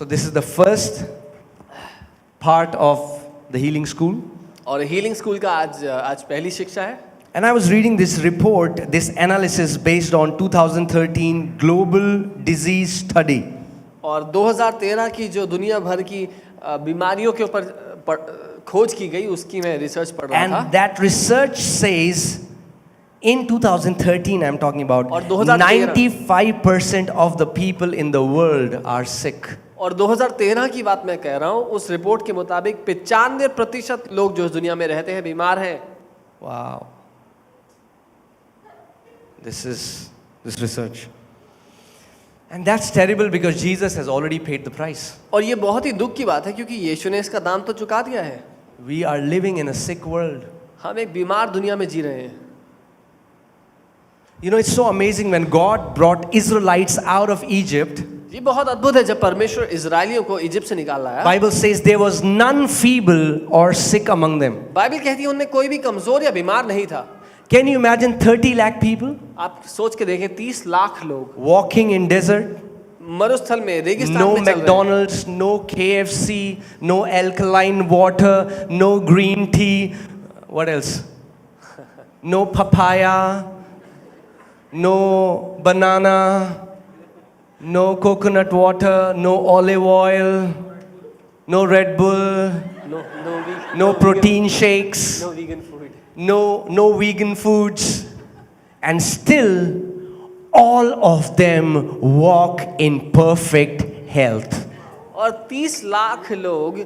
So this is the first part of the healing school. और healing school का आज पहली शिक्षा है. And I was reading this report, this analysis based on 2013 global disease study. और 2013 की जो दुनिया भर की बीमारियों के ऊपर खोज की गई उसकी मैं रिसर्च पढ़ रहा था. And that research says in 2013 I'm talking about, और 2013 95% of the people in the world are sick. और 2013 की बात मैं कह रहा हूँ. उस रिपोर्ट के मुताबिक 95% लोग जो इस दुनिया में रहते हैं बीमार हैं. Wow. This research. And that's terrible because Jesus has already paid the price. और ये बहुत ही दुख की बात है क्योंकि यीशु ने इसका दाम तो चुका दिया है. We are living in a sick world. हम एक बीमार दुनिया में जी रहे हैं. You know, it's so amazing when God brought Israelites out of Egypt. ये बहुत अद्भुत है जब परमेश्वर इजरायलियों को इजिप्ट से निकाल लाया. Bible says there was none feeble or sick among them. Bible कहती है उनमें कोई भी कमजोर या बीमार नहीं था. Can you imagine 30 lakh people आप सोच के देखें 30 लाख लोग walking in desert? मरुस्थल में रेगिस्तान No में चल रहे हैं. McDonald's, no KFC, no alkaline water, no green tea. What else? No papaya, no banana, no coconut water, no olive oil, no Red Bull, no protein shakes, no vegan food. no vegan foods, and still all of them walk in perfect health. और 30 लाख लोग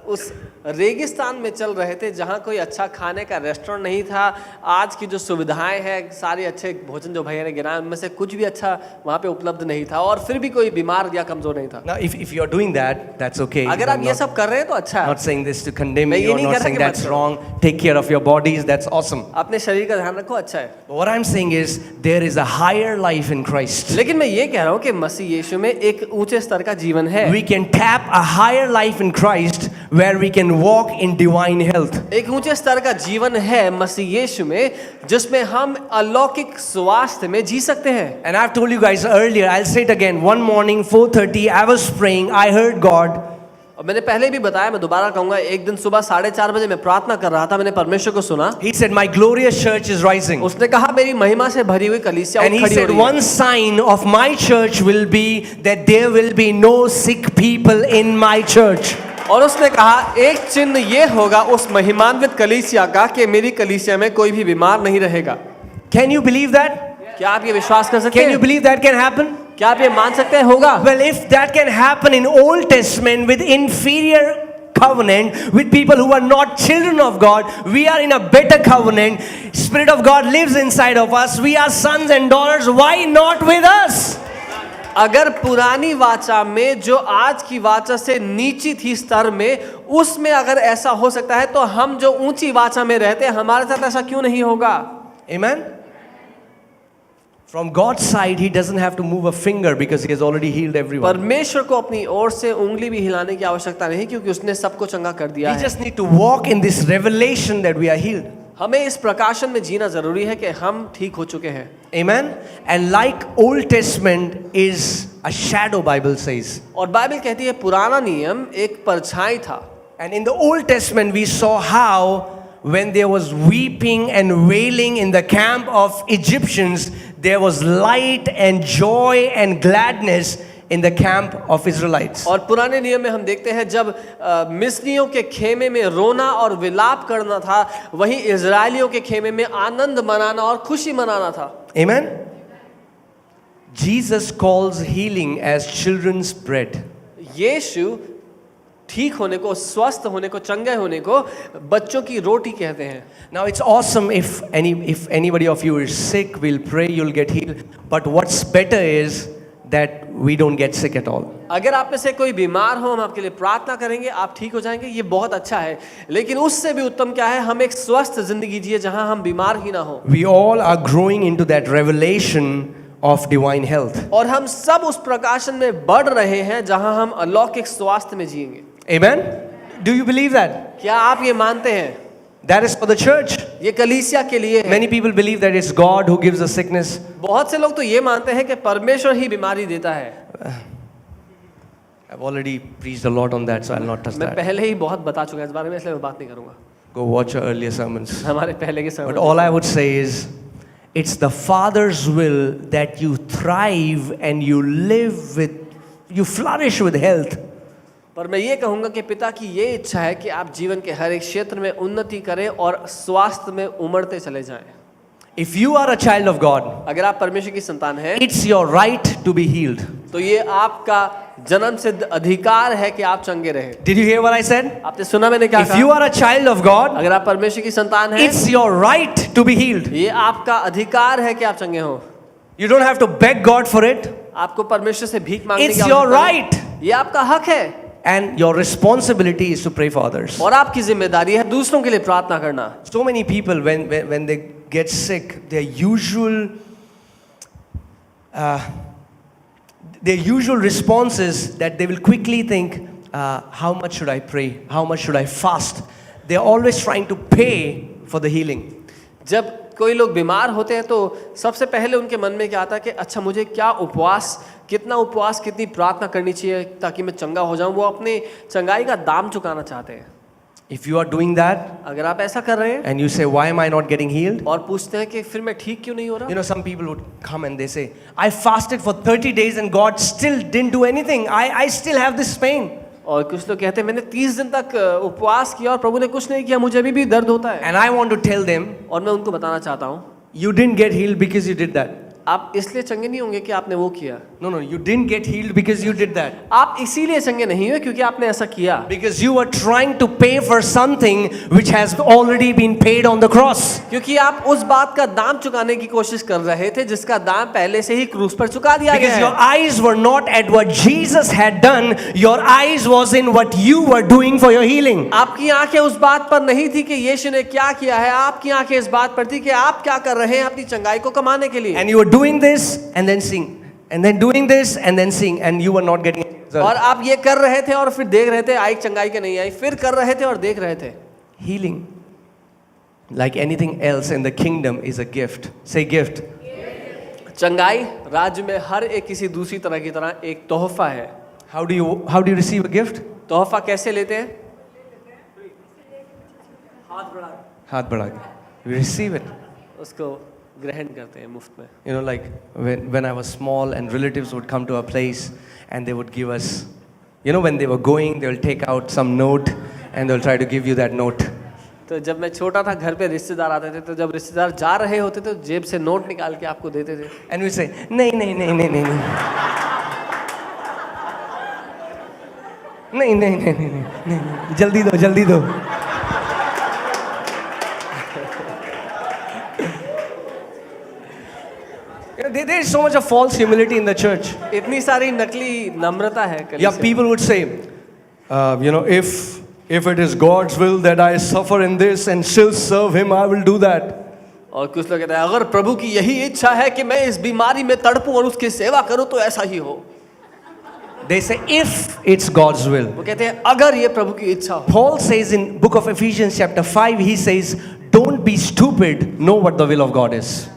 उस रेगिस्तान में चल रहे थे जहाँ कोई अच्छा खाने का रेस्टोरेंट नहीं था. आज की जो सुविधाएं हैं सारे अच्छे भोजन जो भैया ने गिनाए उनमें से कुछ भी अच्छा वहाँ पे उपलब्ध नहीं था और फिर भी कोई बीमार या कमजोर नहीं था. Now if you are doing that, that's okay. अगर आप ये सब कर रहे हैं तो अच्छा है. Not saying this to condemn मैं you ये or नहीं not कह रहा saying कि that's मत करो. wrong. Take care of your bodies, that's awesome. अपने शरीर का ध्यान रखो, अच्छा है. But what I'm saying is there is a higher life in Christ. लेकिन मैं ये कह रहा हूँ कि मसीह यीशु में एक ऊंचे स्तर का जीवन है. We can tap a higher life in Christ where we can walk in divine health. एक ऊंचे स्तर का जीवन है मसीह यीशु में जिसमें हम अलौकिक स्वास्थ्य में जी सकते हैं. And I've told you guys earlier, I'll say it again. One morning 4:30 I was praying, I heard God. और मैंने पहले भी बताया, मैं दोबारा कहूंगा, एक दिन सुबह 4:30 बजे मैं प्रार्थना कर रहा था, मैंने परमेश्वर को सुना. He said my glorious church is rising. उसने कहा मेरी महिमा से भरी हुई कलीसिया And he खड़ी हो said रही है. one sign of my church will be that there will be no sick people in my church. और उसने कहा एक चिन्ह ये होगा उस महिमान्वित कलीसिया का कि मेरी कलीसिया में कोई भी बीमार नहीं रहेगा. Can you believe that? क्या आप ये विश्वास कर सकते Can you हैं? believe that can happen? क्या आप ये मान सकते हैं होगा? Well, if that can happen in Old Testament with inferior covenant, with people who are not children of God, we are in a better covenant. Spirit of God lives inside of us. We are sons and daughters. Why not with us? अगर पुरानी वाचा में जो आज की वाचा से नीची थी स्तर में, उसमें अगर ऐसा हो सकता है तो हम जो ऊंची वाचा में रहते हैं हमारे साथ ऐसा क्यों नहीं होगा? Amen? From God's side, He doesn't have to move a finger because He has already healed everyone. परमेश्वर को अपनी ओर से उंगली भी हिलाने की आवश्यकता नहीं क्योंकि उसने सबको चंगा कर दिया We है. just need to walk in this revelation that we are healed. हमें इस प्रकाशन में जीना जरूरी है कि हम ठीक हो चुके हैं. Amen? And like Old Testament is a shadow, Bible says. और बाइबल कहती है पुराना नियम एक परछाई था. And in the Old Testament we saw how when there was weeping and wailing in the camp of Egyptians, there was light and joy and gladness in the camp of Israelites. और पुराने नियम में हम देखते हैं जब मिस्रियों के खेमे में रोना और विलाप करना था, वहीं इजरायलियों के खेमे में आनंद मनाना और खुशी मनाना था. Amen? Jesus calls healing as children's bread. यीशु ठीक होने को, स्वस्थ होने को, चंगे होने को बच्चों की रोटी कहते हैं. Now it's awesome if anybody of you is sick, we'll pray you'll get healed. But what's better is that we don't get sick at all. अगर आप में से कोई बीमार हो हम आपके लिए प्रार्थना करेंगे, आप ठीक हो जाएंगे, ये बहुत अच्छा है. लेकिन उससे भी उत्तम क्या है, हम एक स्वस्थ जिंदगी जिए जहां हम बीमार ही ना हो. We all are growing into that revelation of divine health. और हम सब उस प्रकाशन में बढ़ रहे हैं जहां हम अलौकिक स्वास्थ्य में जिएंगे. Amen? Do you believe that? क्या आप ये मानते हैं? That is for the church. ये कलीसिया के लिए है. Many people believe that it's God who gives the sickness. बहुत से लोग तो ये मानते हैं कि परमेश्वर ही बीमारी देता है. I've already preached a lot on that, so I'll not touch मैं that. पहले ही बहुत बता चुका इस बारे में, इसलिए मैं बात नहीं करूंगा. Go watch your earlier sermons. हमारे पहले के समय But all I would say is, it's the Father's will that you thrive and you live with, you flourish with health. पर मैं ये कहूंगा कि पिता की ये इच्छा है कि आप जीवन के हर एक क्षेत्र में उन्नति करें और स्वास्थ्य में उमड़ते चले जाएं. If you are a child of God, अगर आप परमेश्वर की संतान हैं, it's your right to be healed. तो ये आपका जन्म सिद्ध अधिकार है कि आप चंगे रहें. Did you hear what I said? आपने सुना मैंने क्या If you कहा? are a child of God, अगर आप परमेश्वर की संतान हैं, it's your right to be healed. ये आपका अधिकार है कि आप चंगे हो. You don't have to beg God for it. आपको परमेश्वर से भीख मांगने It's की your आवश्यकता नहीं. right. ये आपका हक है. And your responsibility is to pray for others. और आपकी जिम्मेदारी है दूसरों के लिए प्रार्थना करना. So many people, when they get sick, their usual response is that they will quickly think, how much should I pray? How much should I fast? They are always trying to pay for the healing. जब कोई लोग बीमार होते हैं तो सबसे पहले उनके मन में क्या आता है कि अच्छा मुझे क्या उपवास, कितना उपवास, कितनी प्रार्थना करनी चाहिए ताकि मैं चंगा हो जाऊं. वो अपने चंगाई का दाम चुकाना चाहते हैं. If you are doing that अगर आप ऐसा कर रहे हैं and you say, why am I not getting healed? और पूछते हैं कि फिर मैं ठीक क्यों नहीं हो रहा. You know, some people would come and they say, I fasted for 30 days and God still didn't do anything. I still have this pain. और कुछ लोग कहते हैं मैंने 30 दिन तक उपवास किया और प्रभु ने कुछ नहीं किया, मुझे अभी भी दर्द होता है. And I want to tell them, और मैं उनको बताना चाहता हूँ, you didn't get healed because you did that. आप इसलिए चंगे नहीं होंगे कि आपने वो किया. No, you didn't get healed because you did that. आप इसीलिए चंगे नहीं हुए क्योंकि आपने ऐसा किया. Because you were trying to pay for something which has already been paid on the cross. क्योंकि आप उस बात का दाम चुकाने की कोशिश कर रहे थे जिसका दाम पहले से ही क्रूस पर चुका दिया गया Because है. your eyes were not at what Jesus had done, your eyes was in what you were doing for your healing. आपकी आंखें उस बात पर नहीं थी कि यीशु ने क्या किया है, आपकी आंखें इस बात पर थी कि आप क्या कर रहे हैं अपनी चंगाई को कमाने के लिए. And you were doing this and then seeing, and then doing this and then seeing, and you were not getting any result. और आप ये कर रहे थे और फिर देख रहे थे आई चंगाई के नहीं आई, फिर कर रहे थे और देख रहे थे. Healing, like anything else in the kingdom, is a gift. Say gift. चंगाई राज्य में हर एक किसी दूसरी तरह की तरह एक तोहफा है. How do you receive a gift? तोहफा कैसे लेते हैं? हाथ बढ़ा के. You receive it. उसको ग्रहण करते हैं मुफ्त में. You know, like when I was small and relatives would come to our place and they would give us, you know, when they were going, they will take out some note and they'll try to give you that note. तो जब मैं छोटा था घर पे रिश्तेदार आते थे, तो जब रिश्तेदार जा रहे होते थे तो जेब से नोट निकाल के आपको देते थे. And we say, नहीं नहीं नहीं नहीं नहीं नहीं नहीं नहीं नहीं नहीं नहीं जल्दी दो जल्दी दो. There is so much of false humility in the church. इतनी सारी नकली नम्रता है कलीसिया. Yeah, people would say, you know, if it is God's will that I suffer in this and still serve Him, I will do that. और कुछ लोग कहते हैं अगर प्रभु की यही इच्छा है कि मैं इस बीमारी में तड़पूं और उसकी सेवा करूं तो ऐसा ही हो. They say, if it's God's will. वो कहते हैं अगर ये प्रभु की इच्छा हो. Paul says in book of Ephesians chapter 5, he says, don't be stupid, know what the will of God is.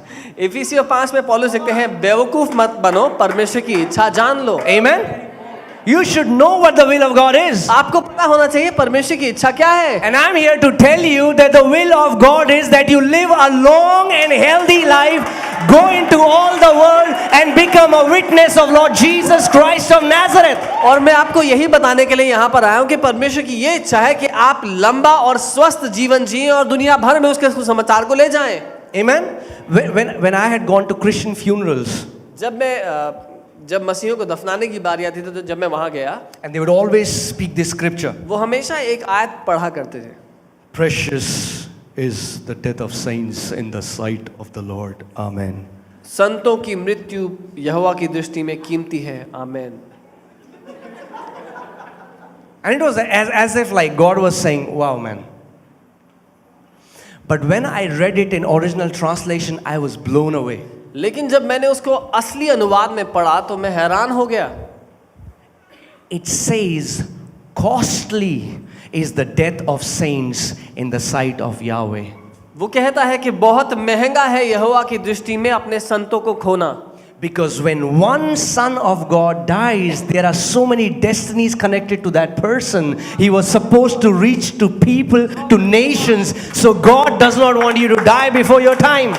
इफिसियों 5 में पौलुस लिखते हैं बेवकूफ मत बनो, परमेश्वर की इच्छा जान लो. Amen? You should know what the will of God is. आपको पता होना चाहिए परमेश्वर की इच्छा क्या है. And I'm here to tell you that the will of God is that you live a long and healthy life, go into all the world and become a witness of Lord Jesus Christ of Nazareth. और मैं आपको यही बताने के लिए यहाँ पर आया हूँ कि परमेश्वर की ये इच्छा है कि आप लंबा और स्वस्थ जीवन जिएं और दुनिया भर में उसके समाचार को ले जाएं. Amen? When I had gone to Christian funerals, जब मसीहों को दफनाने की बारी आती थी तो जब मैं वहाँ गया, and they would always speak this scripture. वो हमेशा एक आयत पढ़ा करते थे. Precious is the death of saints in the sight of the Lord. Amen. संतों की मृत्यु यहोवा की दृष्टि में कीमती है. आमेन. And it was as if like God was saying, wow man. But when I read it in original translation, I was blown away. लेकिन जब मैंने उसको असली अनुवाद में पढ़ा तो मैं हैरान हो गया. It says, costly is the death of saints in the sight of Yahweh. वो कहता है कि बहुत महंगा है यहोवा की दृष्टि में अपने संतों को खोना. Because when one son of God dies, there are so many destinies connected to that person. He was supposed to reach to people, to nations. So God does not want you to die before your time.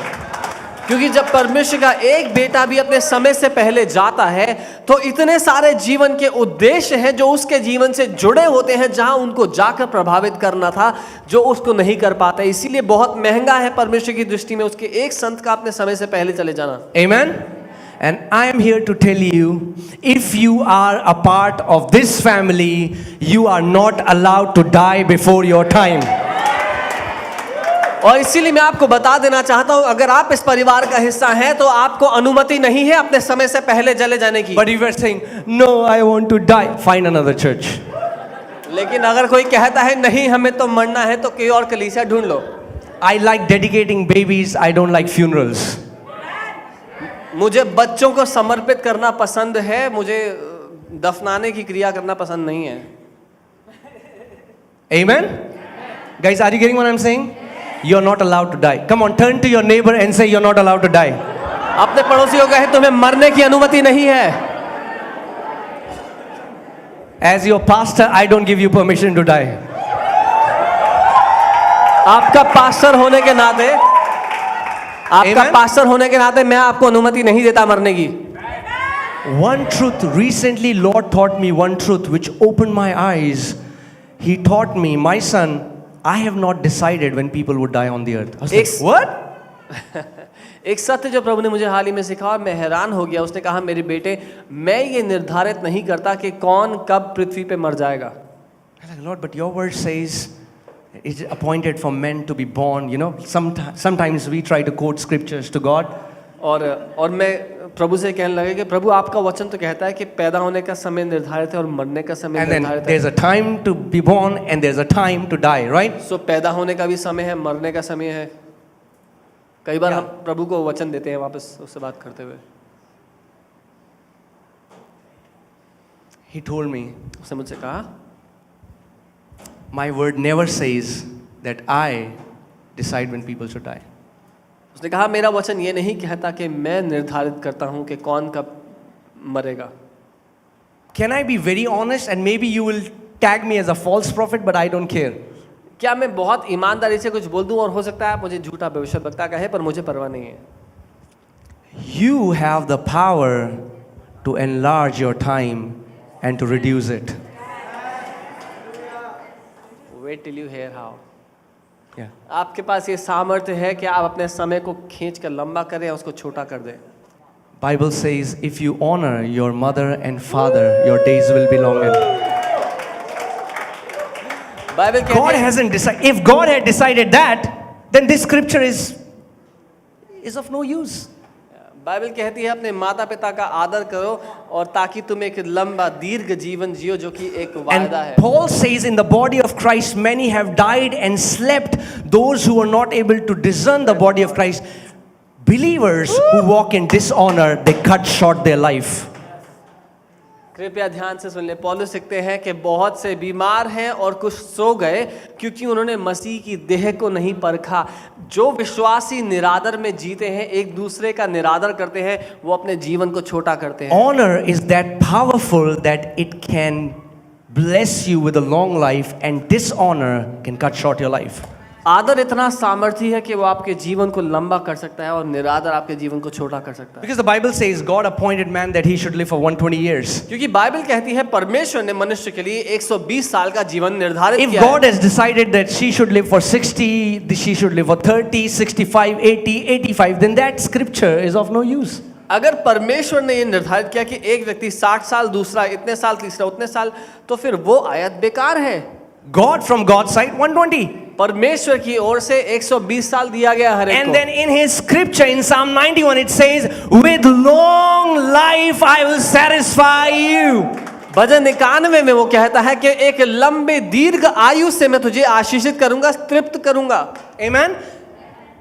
क्योंकि जब परमेश्वर का एक बेटा भी अपने समय से पहले जाता है तो इतने सारे जीवन के उद्देश्य हैं जो उसके जीवन से जुड़े होते हैं, जहां उनको जाकर प्रभावित करना था, जो उसको नहीं कर पाते। इसीलिए बहुत महंगा है परमेश्वर की दृष्टि में उसके एक संत का अपने समय से पहले चले जाना। Amen. And I am here to tell you, if you are a part of this family, you are not allowed to die before your time. और इसीलिए मैं आपको बता देना चाहता हूं, अगर आप इस परिवार का हिस्सा हैं तो आपको अनुमति नहीं है अपने समय से पहले चले जाने की। But if you are saying, no, I want to die, find another church. लेकिन अगर कोई कहता है नहीं हमें तो मरना है, तो कोई और कलीसिया ढूंढ लो। I like dedicating babies, I don't like funerals. मुझे बच्चों को समर्पित करना पसंद है, मुझे दफनाने की क्रिया करना पसंद नहीं है। Amen? Guys, are you getting what I'm saying? You're not allowed to die. Come on, turn to your neighbor and say you're not allowed to die. अपने पड़ोसी को कहे तुम्हें मरने की अनुमति नहीं है। As your pastor, I don't give you permission to die. आपका पास्टर होने के नाते, आपका Amen? पास्टर होने के नाते मैं आपको अनुमति नहीं देता मरने की। One truth, recently Lord taught me one truth which opened my eyes. He taught me, my son, I have not decided when people would die on the earth. I was like, what? एक सत्य जो प्रभु ने मुझे हाल ही में सिखाया और मैं हैरान हो गया। उसने कहा मेरे बेटे, मैं ये निर्धारित नहीं करता कि कौन कब पृथ्वी पे मर जाएगा। I was like, Lord, but your word says it's appointed for men to be born. You know, sometimes we try to quote scriptures to God. और मैं प्रभु से कहने लगे कि प्रभु आपका वचन तो कहता है कि पैदा होने का समय निर्धारित है और मरने का समय And then निर्धारित there's है। a time to be born and there's a time to die, right? सो पैदा होने का भी समय है, मरने का समय है। कई बार हम प्रभु को वचन देते हैं वापस उससे बात करते हुए। He told me, उसने मुझसे कहा my word never says that I decide when people should die. उसने कहा मेरा वचन ये नहीं कहता कि मैं निर्धारित करता हूं कि कौन कब मरेगा। Can I be very honest, and maybe you will tag me as a false prophet, but I don't care. क्या मैं बहुत ईमानदारी से कुछ बोल दूं और हो सकता है आप मुझे झूठा भविष्यवक्ता कहे, पर मुझे परवाह नहीं है। You have the power to enlarge your time and to reduce it. Wait till you hear how. Yeah. आपके पास ये सामर्थ्य है कि आप अपने समय को खींच कर लंबा करें, उसको छोटा कर दें। Bible says, if you honor your mother and father, your days will be longer. Bible God कहती है, hasn't decided. If God had decided that, then this scripture is of no use. Bible कहती है अपने माता पिता का आदर करो और ताकि तुम एक लंबा दीर्घ जीवन जियो, जो कि एक वायदा है। And Paul says, in the body of Christ, many have died and slept. Those who are not able to discern the body of Christ, believers who walk in dishonor, they cut short their life. कृपया ध्यान से सुन ले। पौलुस लिखते हैं कि बहुत से बीमार हैं और कुछ सो गए क्योंकि उन्होंने मसीह की देह को नहीं परखा। जो विश्वासी निरादर में जीते हैं, एक दूसरे का निरादर करते हैं, वो अपने जीवन को छोटा करते हैं। Honor is that powerful that it can bless you with a long life, and dishonor can cut short your life. आदर इतना सामर्थ्य है कि वो आपके जीवन को लंबा कर सकता है और निरादर आपके जीवन को छोटा कर सकता है। Because the Bible says God appointed man that he should live for 120 years. क्योंकि बाइबल कहती है परमेश्वर ने मनुष्य के लिए 120 साल का जीवन निर्धारित If किया God है। has decided that she should live for 60, she should live for 30, 65, 80, 85, then that scripture is of no use. अगर परमेश्वर ने ये निर्धारित किया कि एक व्यक्ति 60 साल, दूसरा इतने साल, तीसरा उतने साल, तो फिर वो आयत बेकार है। God from God's side 120. परमेश्वर की ओर से 120 साल दिया गया हर एक And को। then in his scripture in Psalm 91 it says, with long life I will satisfy you. भजन 91 में वो कहता है कि एक लंबे दीर्घ आयु से मैं तुझे आशीषित करूंगा, तृप्त करूंगा। Amen.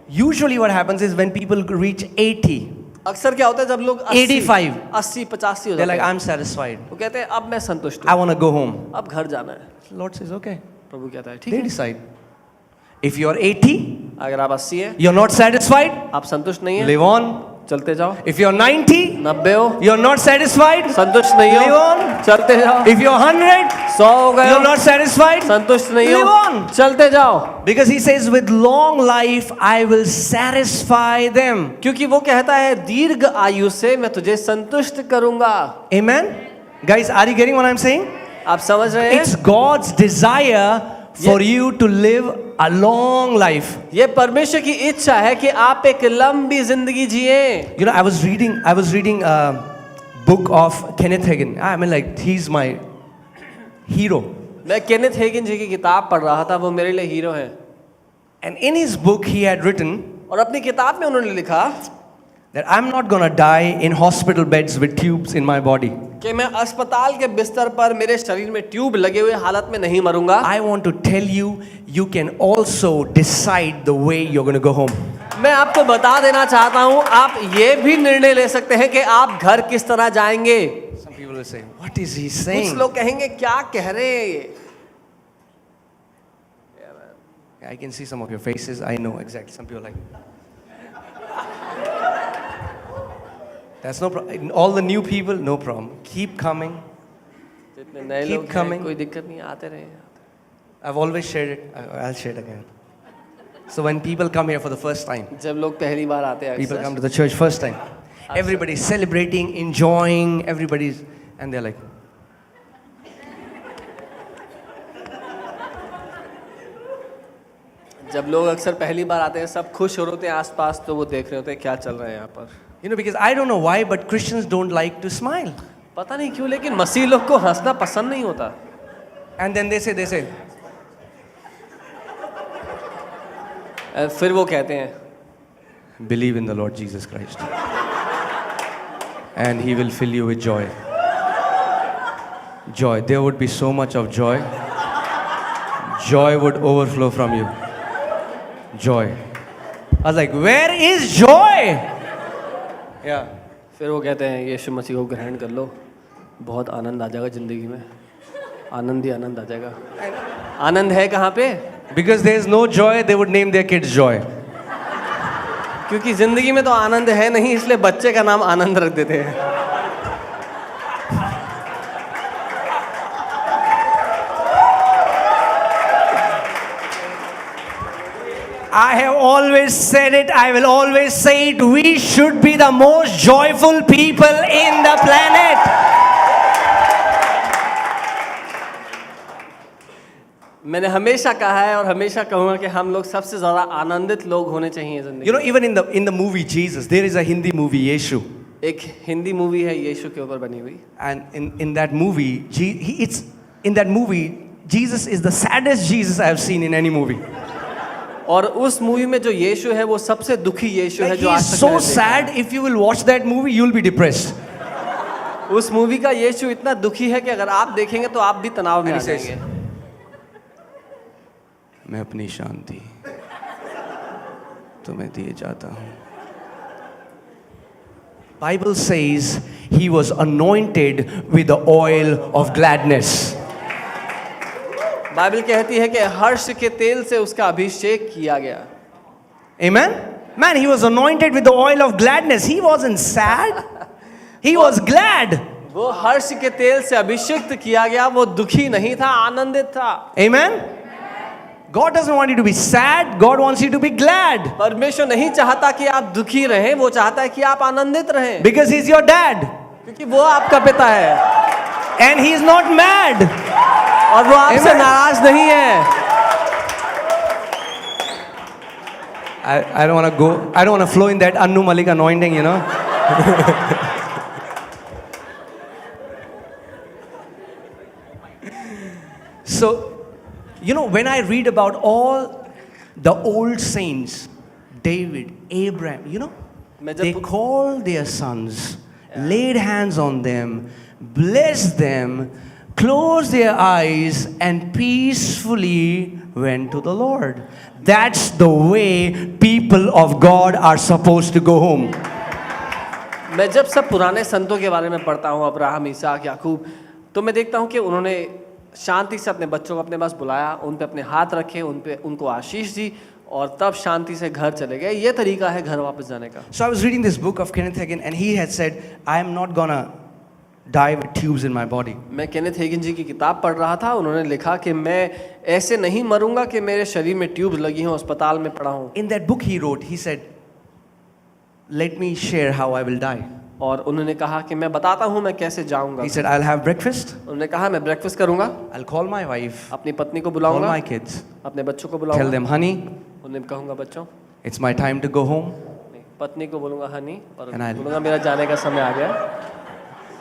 Usually what happens is when people reach 80, अक्सर क्या होता है जब लोग 85, 80, 85 हो they're जाते like, हैं, I'm satisfied. वो कहते हैं अब मैं संतुष्ट I हूँ, want to go home. अब घर जाना है। Lord says, okay. प्रभु कहता है ठीक They है। decide. If you're 80, अगर आप 80 हैं, you're not satisfied, आप संतुष्ट नहीं हैं, live on. चलते जाओ। If you're 90, 90 हो, you're not satisfied, संतुष्ट नहीं live हो, on. चलते जाओ। If you're 100, 100 हो गए you're हो, not satisfied, संतुष्ट नहीं live हो, on. चलते जाओ। Because he says, with long life I will satisfy them. क्योंकि वो कहता है दीर्घ आयु से मैं तुझे संतुष्ट करूंगा। Amen? Guys, are you getting what I'm saying? आप समझ रहे हैं? It's God's desire for you to live a long life. ये परमेश्वर की इच्छा है कि आप एक लंबी जिंदगी जिए। You know, I was reading a book of Kenneth Hagin. I mean, like, he's my hero. मैं केनेथ हेगिन जी की किताब पढ़ रहा था, वो मेरे लिए हीरो हैं। And in his book, he had written और अपनी किताब में उन्होंने लिखा that I'm not gonna die in hospital beds with tubes in my body. कि मैं अस्पताल के बिस्तर पर मेरे शरीर में ट्यूब लगे हुए हालत में नहीं मरूंगा। I want to tell you, you can also decide the way you're gonna go home. मैं आपको बता देना चाहता हूं, आप ये भी निर्णय ले सकते हैं कि आप घर किस तरह जाएंगे। Some people will say, what is he कुछ saying? लोग कहेंगे क्या कह रहे हैं ये। I can see some of your faces. I know exactly. Some people are like, that's no problem. All the new people, no problem. Keep coming. जितने नए Keep लोग हैं, coming. कोई दिक्कत नहीं, आते रहे। I've always shared it. I'll share it again. So when people come here for the first time, जब लोग पहली बार आते हैं, people अक्सर, come to the church first time. Everybody's celebrating, enjoying. Everybody's, and they're like, जब लोग अक्सर पहली बार आते हैं, सब खुश हो रहे होते हैं आसपास, तो वो देख रहे होते हैं क्या चल रहा है यहाँ पर। you know, because I don't know why, but Christians don't like to smile. पता नहीं क्यों, लेकिन मसीह लोग को हंसना पसंद नहीं होता। And then they say, फिर वो कहते हैं believe in the Lord Jesus Christ, and He will fill you with joy. Joy. There would be so much of joy. Joy would overflow from you. Joy. I was like, where is joy? Yeah. फिर वो कहते हैं यीशु मसीह को ग्रहण कर लो, बहुत आनंद आ जाएगा जिंदगी में, आनंद ही आनंद आ जाएगा। आनंद है कहाँ पे? Because there is no joy, they would name their kids Joy. क्योंकि जिंदगी में तो आनंद है नहीं, इसलिए बच्चे का नाम आनंद रख देते हैं। I have always said it, I will always say it, we should be the most joyful people in the planet. मैंने हमेशा कहा है और हमेशा कहूँगा कि हम लोग सबसे ज़्यादा आनंदित लोग होने चाहिए ज़िंदगी। You know, even in the movie Jesus, there is a Hindi movie, Yeshu. एक हिंदी मूवी है यीशु के ऊपर बनी हुई, And in that movie, Jesus is the saddest Jesus I have seen in any movie. और उस मूवी में जो यीशु है वो सबसे दुखी यीशु है Like, जो he आज is तक so मैंने देखा sad, if you will watch that movie, you will be depressed. है। उस मूवी का यीशु इतना दुखी है कि अगर आप देखेंगे तो आप भी तनाव में आ And he says, जाएंगे। मैं अपनी शांति तुम्हें दिए जाता हूँ। Bible says he was anointed with the oil of gladness. Bible कहती है कि हर्ष के तेल से उसका अभिषेक किया गया। Amen? Man, he was anointed with the oil of gladness. He wasn't sad. He was glad. वो हर्ष के तेल से अभिषेक किया गया, वो दुखी नहीं था, आनंदित था। Amen? God doesn't want you to be sad. God wants you to be glad. परमेश्वर नहीं चाहता कि आप दुखी रहें, वो चाहता है कि आप आनंदित रहें, Because he's your dad. क्योंकि वो आपका पिता है And he's not mad. और वो आपसे Amen. नाराज नहीं है। I don't want to flow in that Annu Malik anointing, you know. So, you know, when I read about all the old saints, David, Abraham, you know, मैं they जब called their sons, laid hands on them, blessed them, closed their eyes, and peacefully went to the Lord. That's the way people of God are supposed to go home. मैं जब सब पुराने संतों के बारे में पढ़ता हूँ, अब्राहम, इसहाक, याकूब, तो मैं देखता हूँ कि उन्होंने शांति से अपने बच्चों को अपने पास बुलाया, उन पे अपने हाथ रखे, उनको आशीष दी और तब शांति से घर चले गए। ये तरीका है घर वापस जाने का। So I was reading this book of Kenneth Hagin, and he had said, I am not gonna die with tubes in my body. मैं केनेथ हेगिन जी की किताब पढ़ रहा था। उन्होंने लिखा कि मैं ऐसे नहीं मरूंगा कि मेरे शरीर में ट्यूब लगी हों, अस्पताल में पड़ा हूं। In that book he wrote, he said, let me share how I will die. और उन्होंने कहा कि मैं बताता हूं मैं कैसे जाऊंगा। He said, I'll have breakfast, उन्होंने कहा मैं ब्रेकफास्ट करूंगा, I'll call my wife, अपनी पत्नी को call बुलाऊंगा, my kids, अपने बच्चों को tell बुलाऊंगा, them, honey, उन्हें कहूंगा बच्चों it's my time to go home, नहीं, पत्नी को बोलूंगा हनी, और And I'll- बोलूंगा मेरा जाने का समय आ गया,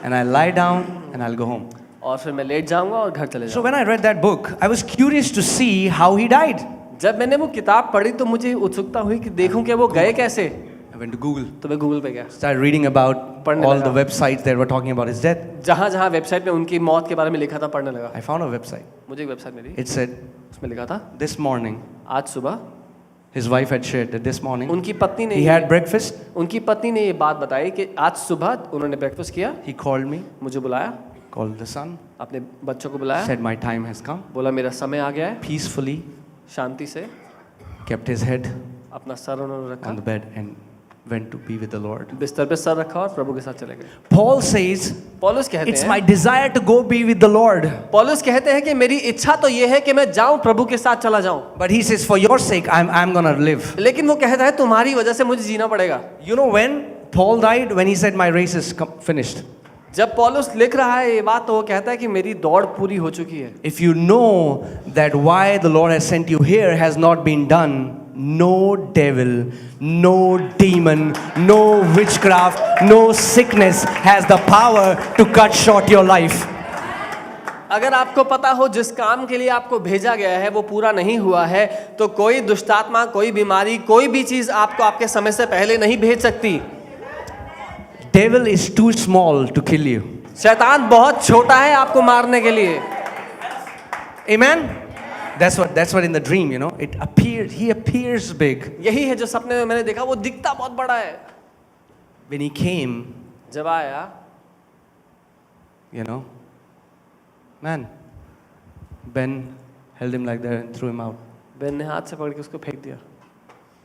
and I'll lie down and I'll go home. और फिर मैं लेट जाऊंगा और घर चले So जाऊंगा। when I read that book, I was curious to see how he died. जब मैंने वो किताब पढ़ी तो मुझे उत्सुकता हुई कि देखूं कि वो गए कैसे। I went to Google, तो मैं गूगल पे गया, started reading about पढ़ने all लगा। the websites that were talking about his death. जहाँ जहाँ वेबसाइट में उनकी मौत के बारे में लिखा था पढ़ने लगा। I found a website. मुझे एक वेबसाइट मिली, It said, उसमें लिखा था this morning, आज सुबह his wife had shared that this morning उनकी पत्नी he ने had breakfast, उनकी पत्नी ने ये बात बताई कि आज सुबह उन्होंने ब्रेकफास्ट किया, he called me, मुझे बुलाया, called the son, अपने बच्चों को बुलाया, said my time has come, बोला मेरा समय आ गया है, peacefully शांति से kept his head अपना सर उन्होंने रखा, on the bed and went to be with the Lord. बिस्तर पे सर रखा और प्रभु के साथ चले गए। Paul says, पौलुस कहते it's हैं, my desire to go be with the Lord. पौलुस कहते हैं कि मेरी इच्छा तो ये है कि मैं जाऊं प्रभु के साथ चला जाऊं, But he says, for your sake, I'm gonna live. लेकिन वो कहता है तुम्हारी वजह से मुझे जीना पड़ेगा। You know when Paul died? When he said, my race is finished. जब पौलुस लिख रहा है ये बात तो वो कहता है कि मेरी दौड़ पूरी हो चुकी है। If you know that why the Lord has sent you here has not been done, no devil, no demon, no witchcraft, no sickness has the power to cut short your life. अगर आपको पता हो जिस काम के लिए आपको भेजा गया है वो पूरा नहीं हुआ है तो कोई दुष्टात्मा, कोई बीमारी, कोई भी चीज आपको आपके समय से पहले नहीं भेज सकती। Devil is too small to kill you. शैतान बहुत छोटा है आपको मारने के लिए। Amen? That's what in the dream, you know, it appeared, he appears big. यही है जो सपने में मैंने देखा, वो दिखता बहुत बड़ा है। When he came, जब आया, you know, man, Ben held him like that and threw him out. Ben ने हाथ से पकड़ के उसको फेंक दिया।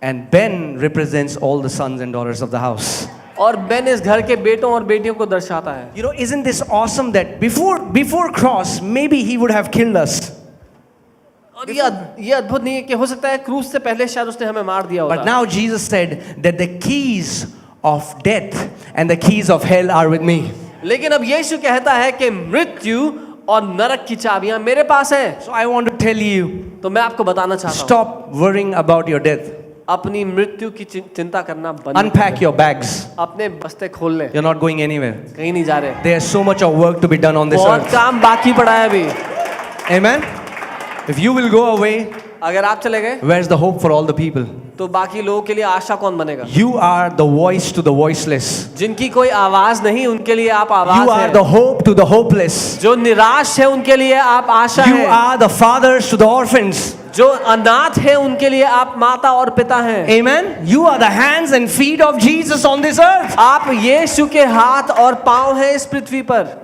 And Ben represents all the sons and daughters of the house. और बेन इस घर के बेटों और बेटियों को दर्शाता है। You know, isn't this awesome that before cross, maybe he would have killed us. और ये अद्भुत नहीं है कि हो सकता है क्रूस से पहले शायद उसने हमें मार दिया But होता। now Jesus said that the keys of death and the keys of hell are with me. लेकिन अब यीशु कहता है कि मृत्यु और नरक की चाबियां मेरे पास हैं। So I want to tell you, तो मैं आपको बताना चाहता हूँ, stop worrying about your death. अपनी मृत्यु की चिंता करना बंद Unpack कर। your bags. अपने बस्ते खोल ले, You're not going anywhere. कहीं नहीं जा रहे। There's so much of work to be done on this बहुत earth. काम बाकी पड़ा है अभी। Amen? If you will go away, अगर आप चले गए where's the hope for all the people? तो बाकी लोगों के लिए आशा कौन बनेगा? You are the voice to the voiceless. जिनकी कोई आवाज नहीं उनके लिए आप आवाज You are हैं। the hope to the hopeless. जो निराश है उनके लिए आप आशा You हैं। are the fathers to the orphans. जो अनाथ है उनके लिए आप माता और पिता हैं। Amen? You are the hands and feet of Jesus on this earth. आप यीशु के हाथ और पांव हैं इस पृथ्वी पर।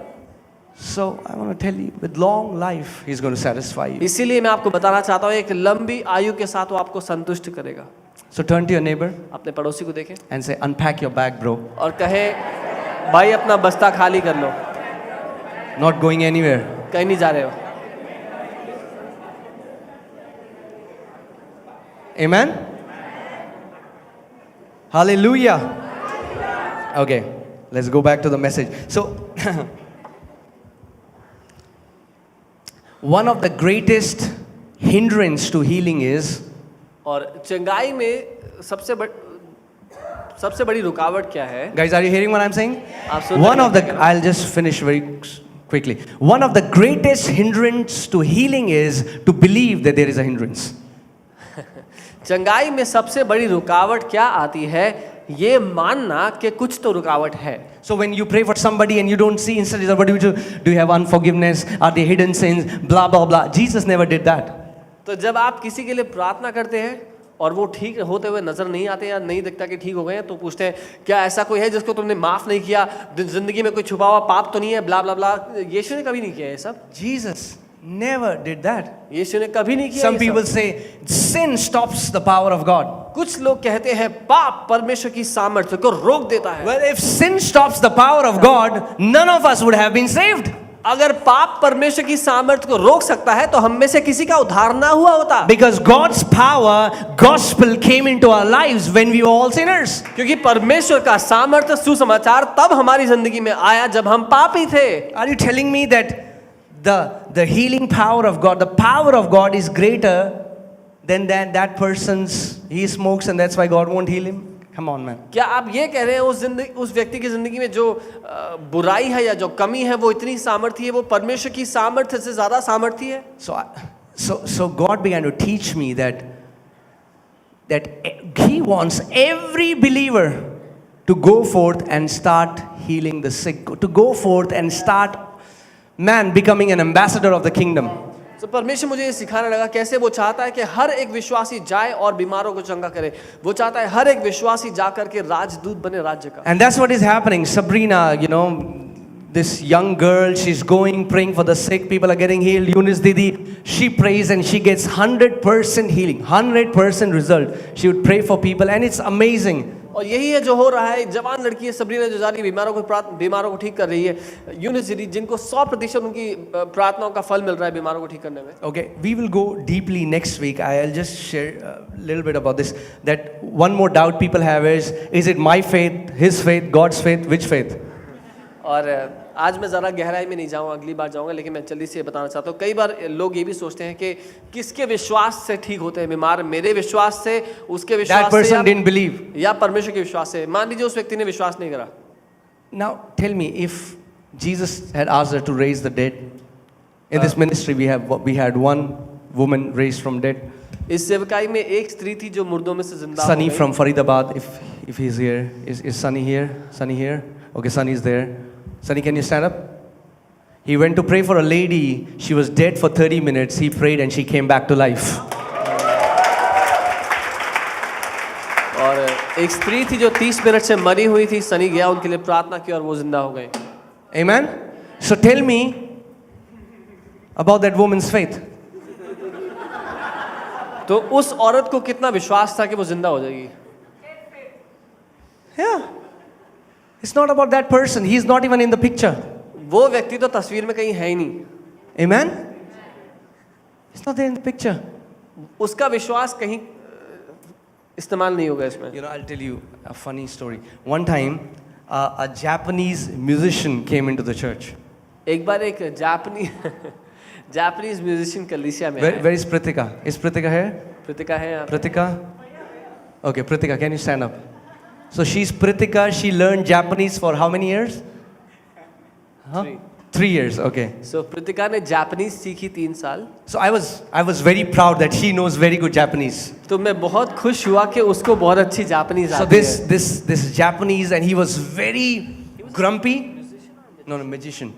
So I want to tell you, with long life, He's going to satisfy you. इसीलिए मैं आपको बताना चाहता हूँ एक लंबी आयु के साथ वो आपको संतुष्ट करेगा। So turn to your neighbor अपने पड़ोसी को देखें and say, unpack your bag, bro. और कहे भाई अपना बस्ता खाली कर लो, Not going anywhere. कहीं नहीं जा रहे हो। Amen? Hallelujah. Okay, let's go back to the message. So, one of the greatest hindrance to healing is और चंगाई में सबसे बड़ी रुकावट क्या है? guys, are you hearing what I'm saying? आप सुन रहे One हैं? of the, I'll just finish very quickly. One of the greatest hindrance to healing is to believe that there is a hindrance. चंगाई में सबसे बड़ी रुकावट क्या आती है? ये मानना कि कुछ तो रुकावट है। So when you pray for somebody and you don't see instantly, what do you have unforgiveness? Are there hidden sins? Blah blah blah. Jesus never did that. तो जब आप किसी के लिए प्रार्थना करते हैं और वो ठीक होते हुए नजर नहीं आते या नहीं दिखता कि ठीक हो गए हैं, तो पूछते हैं क्या ऐसा कोई है जिसको तुमने माफ नहीं किया, जिंदगी में कोई छुपा हुआ पाप तो नहीं है, ब्ला ब्ला ब्ला। यीशु ने कभी नहीं किया ये सब। Jesus never did that. यीशु ने कभी नहीं किया Some ये people सब। say sin stops the power of God. कुछ लोग कहते हैं पाप परमेश्वर की सामर्थ्य को रोक देता है। Well, if sin stops the power of God, none of us would have been saved. अगर पाप परमेश्वर की सामर्थ्य को रोक सकता है तो हम में से किसी का उद्धार ना हुआ होता। Because God's power, gospel came into our lives when we were all sinners. क्योंकि परमेश्वर का सामर्थ्य सुसमाचार तब हमारी जिंदगी में आया जब हम पापी थे। Are you telling me that the healing power of God, the power of God is greater than that person's, he smokes and that's why God won't heal him? Come on, man. क्या आप ये कह रहे हैं उस व्यक्ति की जिंदगी में जो बुराई है या जो कमी है वो इतनी सामर्थ्य है, वो परमेश्वर की सामर्थ्य से ज्यादा सामर्थ्य है? So God began to teach me that He wants every believer to go forth and start healing the sick, to go forth and start becoming an ambassador of the kingdom. तो परमेश्वर मुझे ये सिखाने लगा कैसे वो चाहता है कि हर एक विश्वासी जाए और बीमारों को चंगा करे। वो चाहता है हर एक विश्वासी जा करके राजदूत बने राज्य का। And that's what is happening. Sabrina, this young girl, she's going, praying for the sick, people are getting healed. Eunice Didi, she prays and she gets 100% healing, 100% result. She would pray for people and it's amazing. और यही है जो हो रहा है। जवान लड़की है सबरीना जो जा रही है बीमारों को ठीक कर रही है। यूनिस दीदी जिनको 100% उनकी प्रार्थनाओं का फल मिल रहा है बीमारों को ठीक करने में। Okay, we will go deeply next week. I'll just share a little bit about this. That one more doubt people have is it my faith, his faith, God's faith, which faith? और आज मैं ज़रा गहराई में नहीं जाऊँगा, अगली बार जाऊँगा, लेकिन मैं जल्दी से बताना चाहता हूँ। कई बार लोग ये भी सोचते हैं कि किसके विश्वास से ठीक होते हैं बीमार, मेरे विश्वास से, उसके विश्वास से या परमेश्वर के विश्वास से। मान लीजिए उस व्यक्ति ने विश्वास नहीं करा। Now tell me, if Jesus had asked her to raise the dead, in this ministry we had one woman raised from dead. इस सेवकाई में एक स्त्री थी जो मुर्दों में से जिंदा हो गई। Sunny from Faridabad, if he's here, is Sunny here? Sunny here? Okay, Sunny is there. Sunny, can you stand up? He went to pray for a lady. She was dead for 30 minutes. He prayed and she came back to life. और एक स्त्री थी जो 30 minute से मरी हुई थी। सनी गया उनके लिए प्रार्थना की और वो जिंदा हो गए। Amen. So tell me about that woman's faith. तो उस औरत को कितना विश्वास था कि वो जिंदा हो जाएगी? Yeah. It's not about that person. He's not even in the picture. वो व्यक्ति तो तस्वीर में कहीं है ही नहीं। Amen. It's not there in the picture. उसका विश्वास कहीं इस्तेमाल नहीं होगा इसमें। I'll tell you a funny story. One time, a Japanese musician came into the church. एक बार एक जापानीज म्यूजिशियन कलीसिया में Where is Pritika? Is Pritika here? Pritika है यहाँ पे। Pritika? Okay, Pritika, can you stand up? So she's Pritika. She learned Japanese for how many years? Huh? 3 years. Okay. So Pritika ने Japanese सीखी 3 साल। So I was very proud that she knows very good Japanese. तो मैं बहुत खुश हुआ कि उसको बहुत अच्छी जापानीज So आती है। this Japanese, and he was very grumpy. No, magician.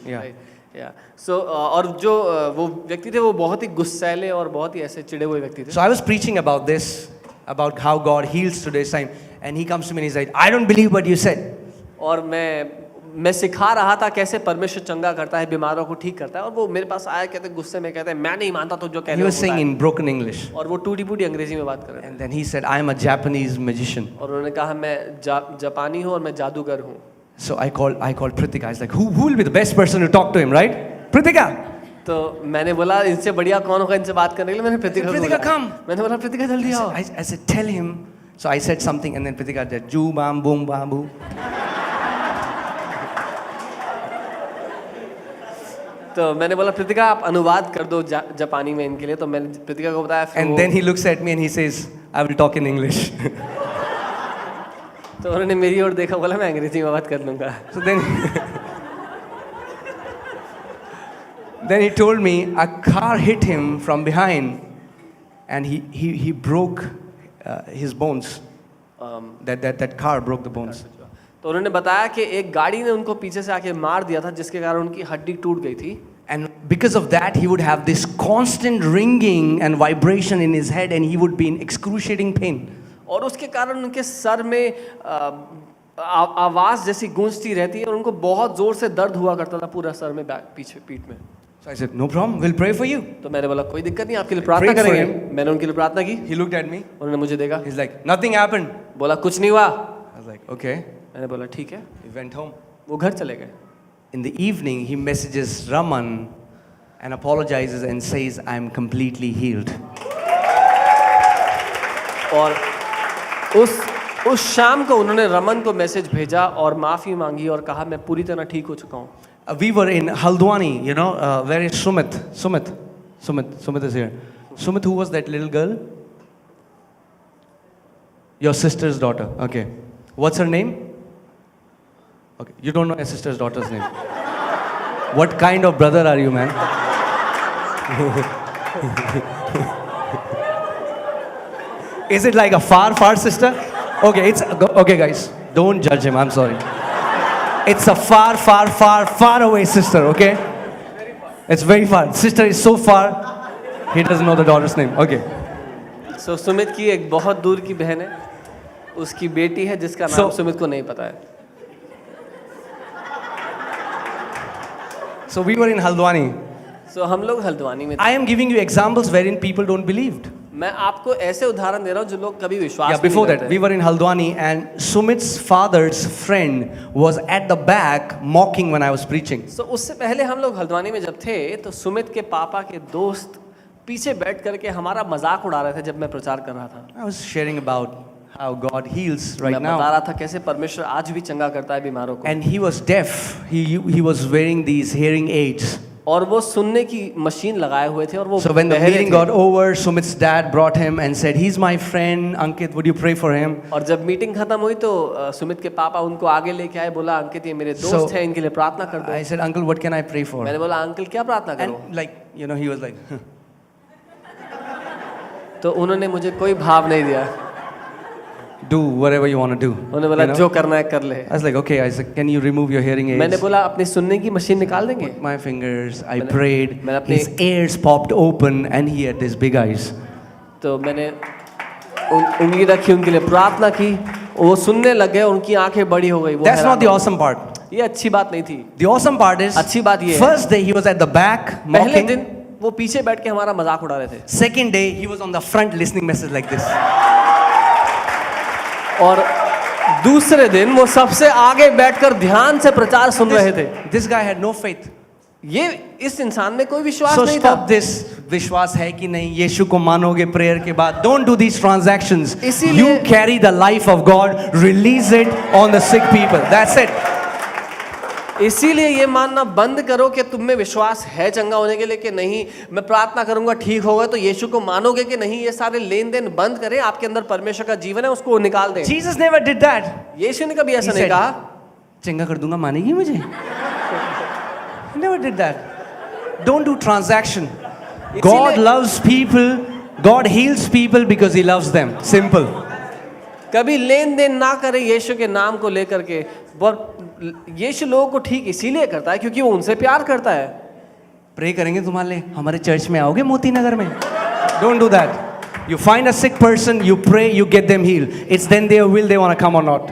Yeah. Right. Yeah. So और जो वो व्यक्ति थे वो बहुत ही गुस्सैले और बहुत ही ऐसे चिड़े हुए व्यक्ति थे। So I was preaching about this, about how God heals today's time, and he comes to me and he's like, I don't believe what you said. और मैं सिखा रहा था कैसे परमेश्वर चंगा करता है, बीमारों को ठीक करता है, और वो मेरे पास आया कहते गुस्से में कहते मैं नहीं मानता तो जो कहते He was saying in broken English. और वो टूटी-फूटी अंग्रेजी में बात कर रहे थे। And then he said, I am a Japanese magician. और उन्होंने कहा मैं जापानी हूँ और मैं जादूगर हूँ। So I called Pritika. I was like, who will be the best person to talk to him, right? Pritika. तो मैंने बोला इनसे बढ़िया कौन होगा इनसे बात करने के लिए। मैंने प्रीतिका को Pritika, बोला। come. मैंने बोला प्रीतिका जल्दी आओ। I said, tell him. So I said something, and then Pritika said, Ju bam boom bambu. तो मैंने बोला प्रीतिका आप अनुवाद कर दो जापानी में इनके लिए। तो मैंने प्रीतिका को बताया। And then he looks at me and he says, I will talk in English. तो उन्होंने मेरी ओर देखा, बोला मैं अंग्रेजी में बात कर लूँगा। So then he told me a car hit him from behind, and he broke his bones. That car broke the bones. तो उन्होंने बताया कि एक गाड़ी ने उनको पीछे से आके मार दिया था जिसके कारण उनकी हड्डी टूट गई थी। And because of that, he would have this constant ringing and vibration in his head, and he would be in excruciating pain. और उसके कारण उनके सर में आवाज जैसी गूंजती रहती है और उनको बहुत जोर से दर्द हुआ करता था पूरा सर में, पीछे पीठ में। So I said, no problem, we'll pray for you. तो मैंने बोला कोई दिक्कत नहीं, आपके लिए प्रार्थना Prayed for करेंगे। मैंने उनके लिए प्रार्थना की, He looked at me. उन्होंने मुझे देखा, He's like, nothing happened. बोला कुछ नहीं हुआ। I was like, okay. मैंने बोला ठीक है, We went home. वो घर चले गए। In the evening, he messages Raman and apologizes and says, I'm completely healed. और उस शाम को उन्होंने रमन को मैसेज भेजा और माफ़ी मांगी और कहा मैं पूरी तरह ठीक हो चुका हूँ। We were in Haldwani, you know, where is Sumit? Sumit is here. Sumit, who was that little girl? Your sister's daughter. Okay. What's her name? Okay. You don't know your sister's daughter's name. What kind of brother are you, man? Is it like a far sister? Okay, okay, guys. Don't judge him. I'm sorry. It's a far away sister, okay? It's very far. Sister is so far, he doesn't know the daughter's name. Okay. So Sumit की एक बहुत दूर की बहन है, उसकी बेटी है जिसका नाम सुमित को नहीं पता है। So we were in Haldwani. So हम लोग हल्द्वानी में थे। I am giving you examples wherein people don't believed. मैं आपको ऐसे उदाहरण दे रहा हूँ जो लोग कभी विश्वास Yeah, before that, we were in Haldwani and Sumit's father's friend was at the back mocking when I was preaching. So उससे पहले हम लोग हल्द्वानी में जब थे तो सुमित के पापा के दोस्त पीछे बैठ करके हमारा मजाक उड़ा रहे थे जब मैं प्रचार कर रहा था। I was sharing about how God heals right मैं बता now. रहा था कैसे परमेश्वर आज भी चंगा करता है बीमारों को। And he was deaf. He was wearing these hearing aids. और वो सुनने की मशीन लगाए हुए थे और वो So when the बहरे meeting थे। got over, Sumit's dad brought him and said, "He's my friend, Ankit. Would you pray for him?" और जब मीटिंग खत्म हुई तो सुमित के पापा उनको आगे लेके आए, बोला अंकित ये मेरे दोस्त So, हैं, इनके लिए प्रार्थना कर दो। I said, "Uncle, what can I pray for?" मैंने बोला अंकल क्या प्रार्थना करूं? And like, you know, he was like, तो उन्होंने मुझे कोई भाव नहीं दिया। "Do whatever you want to do." उन्होंने बोला You know? जो करना है कर ले। I was like, "Okay." I said, "Can you remove your hearing aids?" मैंने बोला अपनी सुनने की मशीन निकाल देंगे। My fingers, I prayed. मैंने अपने- His ears popped open and he had these big eyes. तो मैंने उंगली रखी, उनके लिए प्रार्थना की, वो सुनने लग गए, उनकी आंखें बड़ी हो गई। वो That's हैरान not the हो गए। awesome part. ये अच्छी बात नहीं थी। The awesome part is, अच्छी बात ये है। first day he was at the back पहले mocking. दिन वो पीछे बैठ के हमारा मजाक उड़ा रहे थे Second day he was on the front listening message like this. और दूसरे दिन वो सबसे आगे बैठकर ध्यान से प्रचार सुन रहे थे। This guy had no faith. ये इस इंसान में कोई विश्वास So नहीं stop था। this. विश्वास है कि नहीं यीशु को मानोगे प्रेयर के बाद. Don't do these transactions. इसीलिए- You carry the life of God. Release it on the sick people. That's it. इसीलिए ये मानना बंद करो कि तुम में विश्वास है चंगा होने के लिए कि नहीं, मैं प्रार्थना करूंगा ठीक होगा, तो यीशु को मानोगे कि नहीं, ये सारे लेन देन बंद करें। आपके अंदर परमेश्वर का जीवन है, उसको निकाल दें। Jesus never did that. यीशु ने कभी ऐसा He नहीं said, कहा। चंगा कर दूंगा मानेगी मुझे? He never did that. Don't do transaction. God loves people. God heals people because He loves them. Simple. कभी लेन देन ना करें यीशु के नाम को लेकर के। यीशु लोगों को ठीक इसीलिए करता है क्योंकि वो उनसे प्यार करता है। प्रे करेंगे तुम्हारे लिए, हमारे चर्च में आओगे मोती नगर में? Don't do that. You find a sick person, you pray, you get them healed. It's then their will they want to come or not.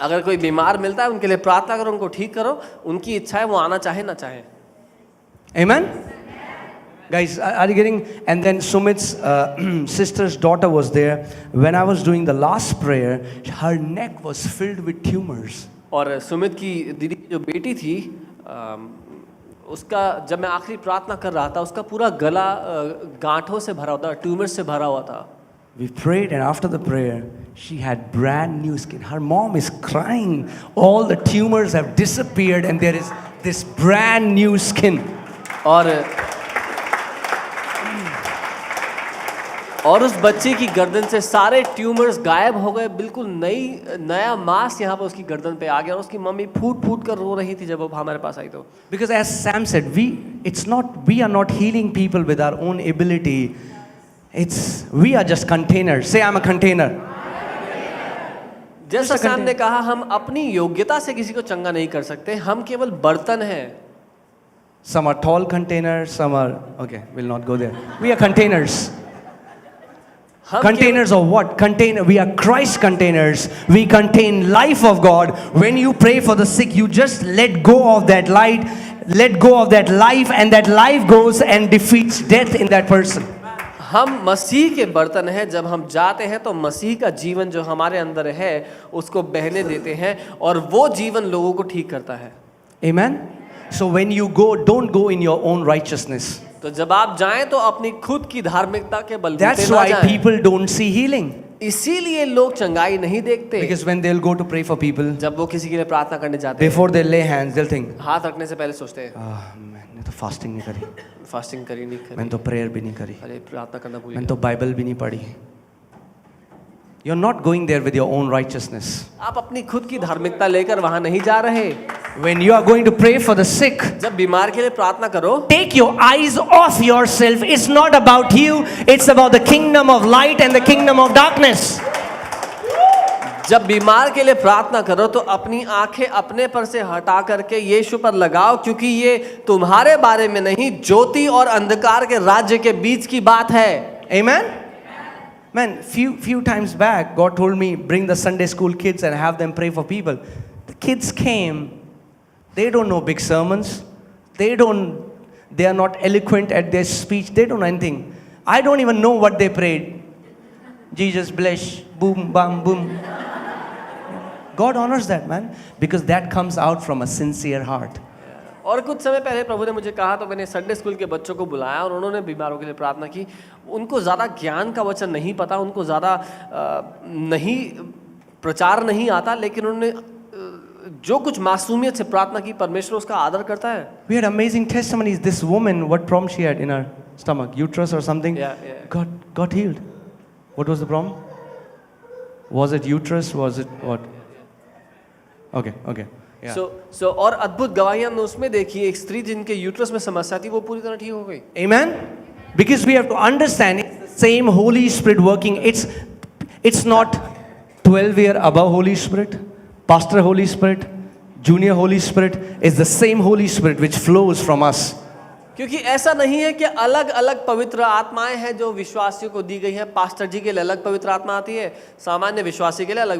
अगर कोई बीमार मिलता है उनके लिए प्रार्थना करो, उनको ठीक करो, उनकी इच्छा है वो आना चाहे ना चाहे। Amen? Guys, are you getting? And then Sumit's sister's daughter was there. When I was doing the last prayer, her neck was filled with tumors. और सुमित की दीदी की जो बेटी थी, उसका जब मैं आखिरी प्रार्थना कर रहा था, उसका पूरा गला गांठों से भरा हुआ था, ट्यूमर से भरा हुआ था। We prayed, and after the prayer, she had brand new skin. Her mom is crying. All the tumors have disappeared, and there is this brand new skin. और उस बच्चे की गर्दन से सारे ट्यूमर्स गायब हो गए, बिल्कुल नया मांस यहाँ पर उसकी गर्दन पे आ गया। और उसकी मम्मी फूट फूट कर रो रही थी जब वो हमारे पास आई तो। Because as Sam said, we are not healing people with our own ability. We are just containers. Say, I'm a container. जैसा सैम ने कहा, हम अपनी योग्यता से किसी को चंगा नहीं कर सकते, हम केवल बर्तन हैं। Some are tall containers, some are, okay, we'll not go there. We are containers. हम Containers of what? We are Christ containers. We contain life of God. When you pray for the sick, you just let go of that light, let go of that life, and that life goes and defeats death in that person. हम मसीह के बर्तन हैं। जब हम जाते हैं तो मसीह का जीवन जो हमारे अंदर है उसको बहने देते हैं और वो जीवन लोगों को ठीक करता है। Amen? So when you go, don't go in your own righteousness. तो जब आप जाएं तो अपनी खुद की धार्मिकता के बलबूते That's ना why जाएं। people don't see healing. इसीलिए लोग चंगाई नहीं देखते। Because when they'll go to pray for people, जब वो किसी के लिए प्रार्थना करने जाते हैं, before they lay hands, they'll think, हाथ रखने से पहले सोचते हैं मैंने तो फास्टिंग नहीं करी, फास्टिंग करी नहीं करी, मैंने तो प्रेयर भी नहीं करी, अरे प्रार्थना करना भूल मैंने गया। तो बाइबल भी नहीं पढ़ी. You're not going there with your own righteousness. आप अपनी खुद की धार्मिकता लेकर वहां नहीं जा रहे। When you are going to pray for the sick, जब बीमार के लिए प्रार्थना करो, take your eyes off yourself. It's not about you, it's about the kingdom of light and the kingdom of darkness. जब बीमार के लिए प्रार्थना करो तो अपनी आंखें अपने पर से हटा करके यीशु पर लगाओ, क्योंकि ये तुम्हारे बारे में नहीं, ज्योति और अंधकार के राज्य के बीच की बात है। Amen? Man, few times back, God told me, bring the Sunday school kids and have them pray for people. The kids came. They don't know big sermons. They are not eloquent at their speech. They don't know anything. I don't even know what they prayed. Jesus bless, boom, bam, boom. God honors that, man, because that comes out from a sincere heart. और कुछ समय पहले प्रभु ने मुझे कहा तो मैंने Sunday school के बच्चों को बुलाया और उन्होंने बीमारों के लिए प्रार्थना की। उनको ज़्यादा ज्ञान का वचन नहीं पता, उनको ज़्यादा नहीं प्रचार नहीं आता, लेकिन उन्होंने जो कुछ मासूमियत से प्रार्थना की, परमेश्वर उसका आदर करता है। We had amazing testimonies. This woman, what problem she had in her stomach, uterus or something, got healed. What was the problem? Was it uterus? Was it what? Okay. Yeah. So और अद्भुत गवाहियां हमने उसमें देखी। एक स्त्री जिनके uterus में समस्या थी वो पूरी तरह ठीक हो गई। Amen? Because we have to understand it's the same Holy Spirit working. It's not 12-year above Holy Spirit, Pastor Holy Spirit, Junior Holy Spirit. It's the same Holy Spirit which flows from us. क्योंकि ऐसा नहीं है कि अलग अलग पवित्र आत्माएं हैं जो विश्वासियों को दी गई हैं। पास्टर जी के लिए अलग पवित्र आत्मा आती है, सामान्य विश्वासी के लिए अलग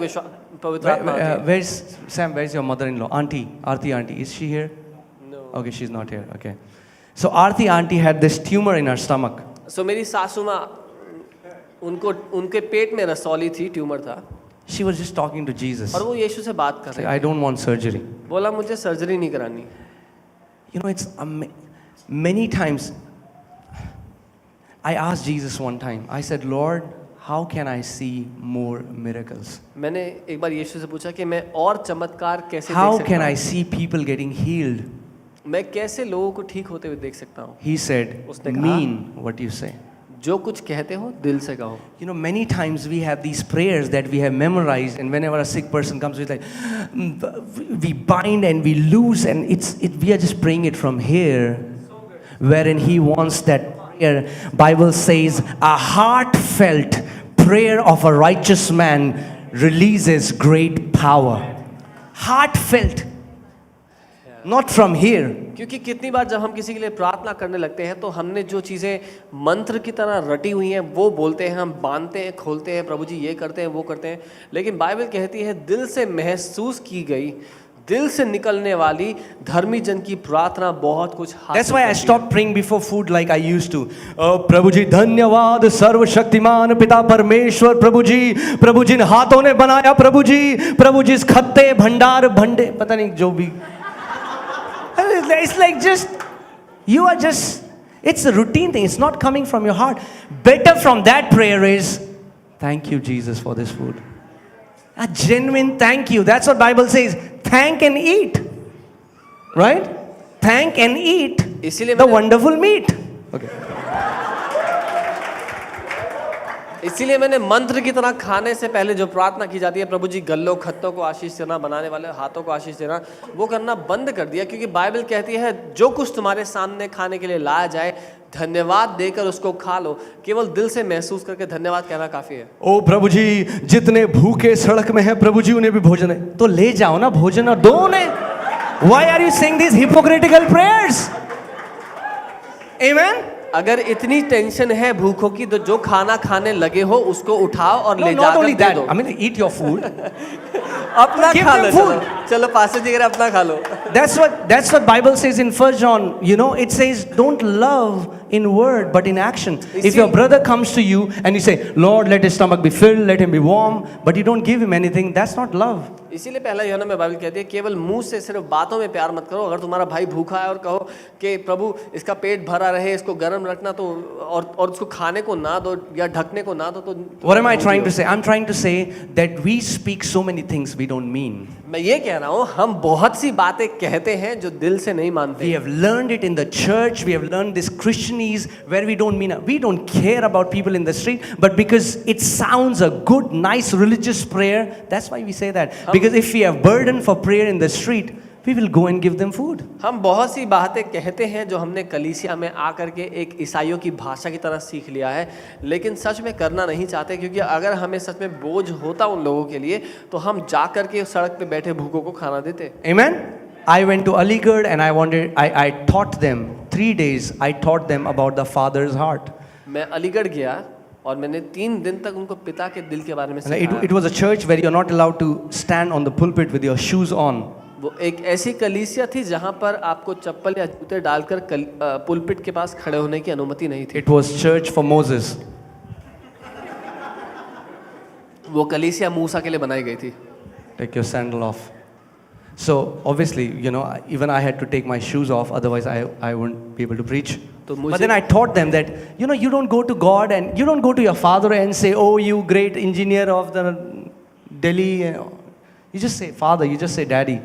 पवित्र आत्मा आती है। Where's your mother-in-law? Aarti auntie. Is she here? No. Okay, she's not here. Okay. So Aarti auntie had this tumor in her stomach. So मेरी सासू माँ, उनके पेट में रसौली थी, ट्यूमर था। She was just talking to Jesus. और वो यीशु से बात कर रही। I don't want surgery. बोला मुझे सर्जरी नहीं करानी। You know, it's many times I asked Jesus one time. I said, Lord, how can I see more miracles? मैंने एक बार यीशु से पूछा कि मैं और चमत्कार कैसे देख How सकता can हूँ? I see people getting healed? मैं कैसे लोगों को ठीक होते हुए देख सकता हूँ? He said, उसने कहा, mean what you say. जो कुछ कहते हो दिल से कहो। You know, many times we have these prayers that we have memorized, and whenever a sick person comes, we like, we bind and we loose, and we are just praying it from here, wherein He wants that prayer. Bible says, a heartfelt prayer of a righteous man releases great power. Heartfelt, not from here. क्योंकि कितनी बार जब हम किसी के लिए प्रार्थना करने लगते हैं तो हमने जो चीज़ें मंत्र की तरह रटी हुई हैं वो बोलते हैं, हम बांधते हैं, खोलते हैं, प्रभु जी ये करते हैं, वो करते हैं, लेकिन बाइबल कहती है दिल से महसूस की गई, दिल से निकलने वाली धर्मी जन की प्रार्थना बहुत कुछ हासिल That's why I करती है। stopped praying before food like I used to. प्रभु जी धन्यवाद सर्वशक्तिमान पिता परमेश्वर, प्रभु जिन हाथों ने बनाया, प्रभु जिस खत्ते भंडार भंडे पता नहीं जो भी, it's like just you are just, it's a routine thing. It's not coming from your heart. Better from that prayer is thank you Jesus for this food. A genuine thank you. That's what Bible says. Thank and eat. Right? Thank and eat इसीलिए the wonderful meat. Okay. इसीलिए मैंने मंत्र की तरह खाने से पहले जो प्रार्थना की जाती है, प्रभु जी गल्लों खत्तों को आशीष देना, बनाने वाले हाथों को आशीष देना, वो करना बंद कर दिया, क्योंकि बाइबल कहती है जो कुछ तुम्हारे सामने खाने के लिए लाया जाए धन्यवाद देकर उसको खा लो। केवल दिल से महसूस करके धन्यवाद कहना काफी है। ओ प्रभु जी जितने भूखे सड़क में हैं प्रभु जी उन्हें भी भोजन है, तो ले जाओ ना भोजन और दो उन्हें। Why are you saying these hypocritical prayers? Amen? अगर इतनी टेंशन है भूखों की तो जो खाना खाने लगे हो उसको उठाओ और No, ले not जाकर only दे that. दो। I mean, eat your food. अपना Give खा them लो, food. चलो पास्टर जी कह रहे अपना खा लो। That's what Bible says in 1 John. You know, it says, don't love in word but in action. If your brother comes to you and you say, Lord, let his stomach be filled, let him be warm, but you don't give him anything, that's not love. इसीलिए पहला यूहन्ना में Bible कहती है केवल मुंह से सिर्फ बातों में प्यार मत करो। अगर तुम्हारा भाई भूखा है और कहो कि प्रभु इसका पेट भरा रहे, इसको गर्म रखना, तो और उसको खाने को ना दो या ढकने को ना दो तो What am I trying to say? I'm trying to say that we speak so many things we don't mean. मैं ये कह रहा हूँ हम बहुत सी बातें कहते हैं जो दिल से नहीं मानते। We have learned it in the church. We have learned this Christianese where we don't mean it. We don't care about people in the street, but because it sounds a good, nice religious prayer, that's why we say that. Because if we have burden for prayer in the street, we will go and give them food. हम बहुत सी बातें कहते हैं जो हमने कलीसिया में आकर के एक ईसाइयों की भाषा की तरह सीख लिया है, लेकिन सच में करना नहीं चाहते, क्योंकि अगर हमें सच में बोझ होता उन लोगों के लिए तो हम जा कर के सड़क पे बैठे भूखों को खाना देते। Amen. I went to Aligarh and I taught them 3 days. I taught them about the Father's heart. मैं अलीगढ़ गया और मैंने 3 दिन तक उनको पिता के दिल के बारे में And सिखाया। it was a church where you're not allowed to stand on the pulpit with your shoes on. वो एक ऐसी कलीसिया थी जहाँ पर आपको चप्पल या जूते डालकर पुलपिट के पास खड़े होने की अनुमति नहीं थी। It was church for Moses. वो कलीसिया मूसा के लिए बनाई गई थी। Take your sandal off. So obviously, you know, even I had to take my shoes off, otherwise I wouldn't be able to preach. तो But then I taught them that, you know, you don't go to God and you don't go to your father and say, oh, you great engineer of the Delhi. You just say father, you just say daddy.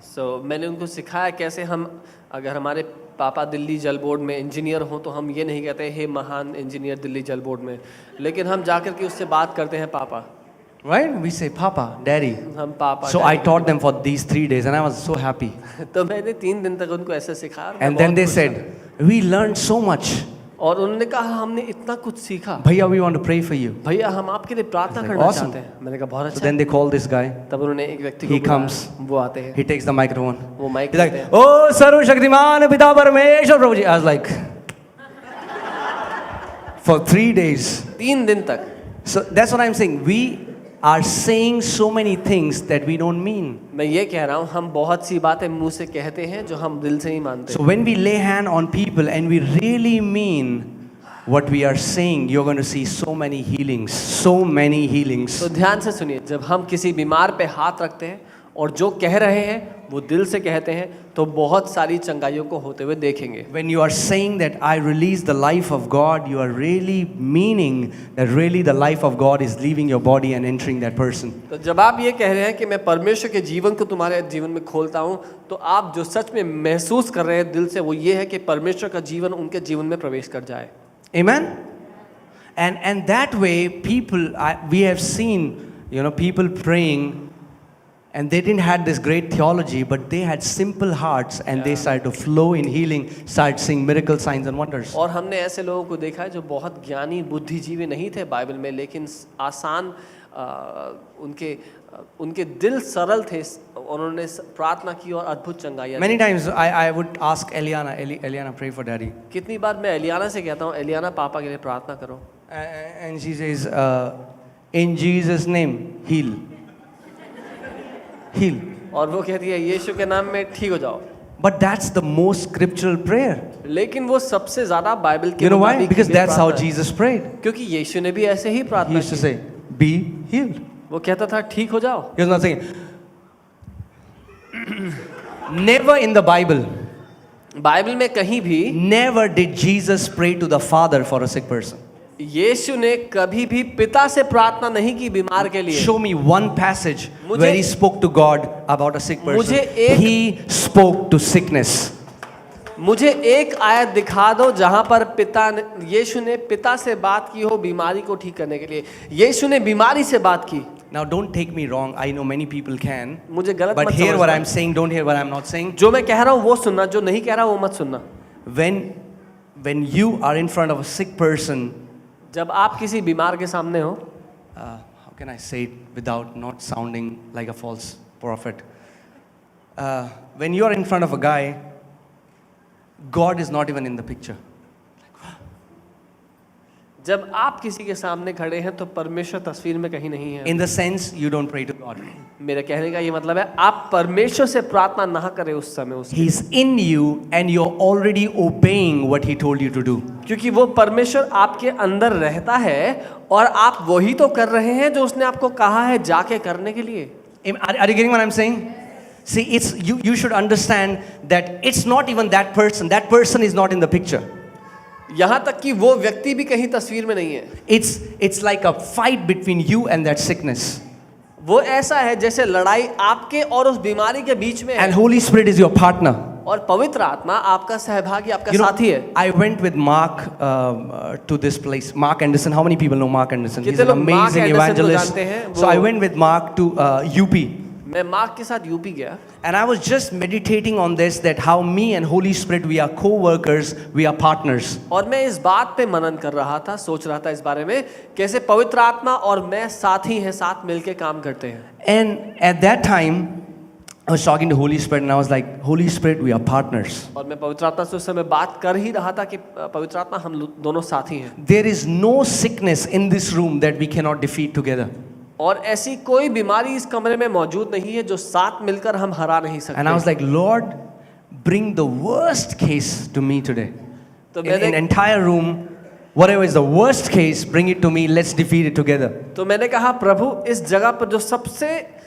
So मैंने उनको सिखाया कैसे हम, अगर हमारे पापा दिल्ली जल board में इंजीनियर हों तो हम ये नहीं कहते हे महान इंजीनियर दिल्ली जल बोर्ड में, लेकिन हम जाकर के उससे बात करते हैं पापा। Right? We say papa, daddy. हम पापा। So I taught them for these 3 days and I was so happy. तो मैंने 3 दिन तक उनको ऐसे सिखाया। And then they said, we learned so much. और उन्होंने कहा हमने इतना कुछ सीखा। Bhaiya, we want to pray for you. भैया हम आपके लिए प्रार्थना करना awesome. चाहते हैं। मैंने कहा बहुत So अच्छा। then they called this guy. तब उन्होंने एक व्यक्ति को He बुलाया, comes. वो आते हैं, He takes the microphone. वो माइक He's like, लेते हैं। oh, सर्वशक्तिमान पिता परमेश्वर प्रभु जी. I was like, for 3 days. 3 दिन तक। So that's what I'm saying. We are saying so many things that we don't mean. मैं ये कह रहा हूँ हम बहुत सी बातें मुंह से कहते हैं जो हम दिल से नहीं मानते। So when we lay hand on people and we really mean what we are saying, you're going to see so many healings, so many healings. तो ध्यान से सुनिए, जब हम किसी बीमार पे हाथ रखते हैं और जो कह रहे हैं वो दिल से कहते हैं तो बहुत सारी चंगाइयों को होते हुए देखेंगे। When you are saying that I release the life of God, you are really meaning that really the life of God is leaving your body and entering that person. तो जब आप ये कह रहे हैं कि मैं परमेश्वर के जीवन को तुम्हारे जीवन में खोलता हूँ, तो आप जो सच में महसूस कर रहे हैं दिल से वो ये है कि परमेश्वर का जीवन उनके जीवन में प्रवेश कर जाए। Amen? And that way people, we have seen, you know, people praying and they didn't had this great theology, but they had simple hearts and they started to flow in healing, started seeing miracle signs and wonders. और हमने ऐसे लोगों को देखा है जो बहुत ज्ञानी बुद्धिजीवी नहीं थे बाइबल में, लेकिन आसान उनके दिल सरल थे, उन्होंने प्रार्थना की और अद्भुत चंगाइयाँ। Many times I would ask Eliana, Eliana, pray for daddy. कितनी बार मैं एलियाना से कहता हूँ एलियाना पापा के लिए प्रार्थना करो, And she says, in Jesus' name, heal. Heal. और वो कहती है यीशु के नाम में ठीक हो जाओ। But that's the most scriptural prayer. लेकिन वो सबसे ज्यादा बाइबल के You know why? मुताबिक Because ये that's how प्रार्थना है। Jesus prayed. क्योंकि यीशु ने भी ऐसे ही He प्रार्थना used to की। say, be healed. वो कहता था ठीक हो जाओ। He was not saying, never in the Bible, Bible में कहीं भी never did Jesus pray to the Father for a sick person. यीशु ने कभी भी पिता से प्रार्थना नहीं की बीमार के लिए। Show me one passage मुझे- where he spoke to God about a sick person. मुझे एक- He spoke to sickness. मुझे एक आयत दिखा दो जहां पर यीशु ने पिता से बात की हो बीमारी को ठीक करने के लिए। यीशु ने बीमारी से बात की। Now don't take me wrong. I know many people can. मुझे गलत But मत hear what समझना। I'm saying. Don't hear what I'm not saying. जो मैं कह रहा हूँ वो सुनना, जो नहीं कह रहा वो मत सुनना। When you are in front of a sick person, जब आप किसी बीमार के सामने हो, how can I say it without not sounding like a false prophet? When you are in front of a guy, God is not even in the picture. जब आप किसी के सामने खड़े हैं तो परमेश्वर तस्वीर में कहीं नहीं है। In the sense, you don't pray to God. मेरे कहने का ये मतलब है आप परमेश्वर से प्रार्थना ना करें उस समय He's in you and you're already obeying what He told you to do. क्योंकि वो परमेश्वर आपके अंदर रहता है और आप वही तो कर रहे हैं जो उसने आपको कहा है जाके करने के लिए। Are you getting what I'm saying? See, it's you should understand that it's not even that person. That person is not in the picture. यहाँ तक कि वो व्यक्ति भी कहीं तस्वीर में नहीं है। It's like a fight between you and that sickness. वो ऐसा है जैसे लड़ाई आपके और उस बीमारी के बीच में है। And Holy Spirit is your partner. और पवित्र आत्मा आपका सहभागी, आपका साथी है। I went with Mark to this place. Mark Anderson. How many people know Mark Anderson? He's कितने an लोग मार्क amazing एंडरसन को evangelist. जानते हैं? So I went with Mark to UP. मैं मार्क के साथ यूपी गया And I was just meditating on this, that how me and Holy Spirit, we are co-workers, we are partners. और मैं इस बात पे मनन कर रहा था, सोच रहा था इस बारे में कैसे पवित्र आत्मा और मैं साथी हैं, साथ मिलके काम करते हैं। And at that time, I was talking to Holy Spirit and I was like, Holy Spirit, we are partners. और मैं पवित्र आत्मा से उस समय बात कर ही रहा था कि पवित्र आत्मा हम दोनों साथी हैं। There is no sickness in this room that we cannot defeat together. और ऐसी कोई बीमारी इस कमरे में मौजूद नहीं है जो साथ मिलकर हम हरा नहीं सकते। And I was like, Lord, bring the worst case to me today. तो In entire room, whatever is the worst case, bring it to me. Let's defeat it together. तो मैंने कहा प्रभु इस जगह पर जो सबसे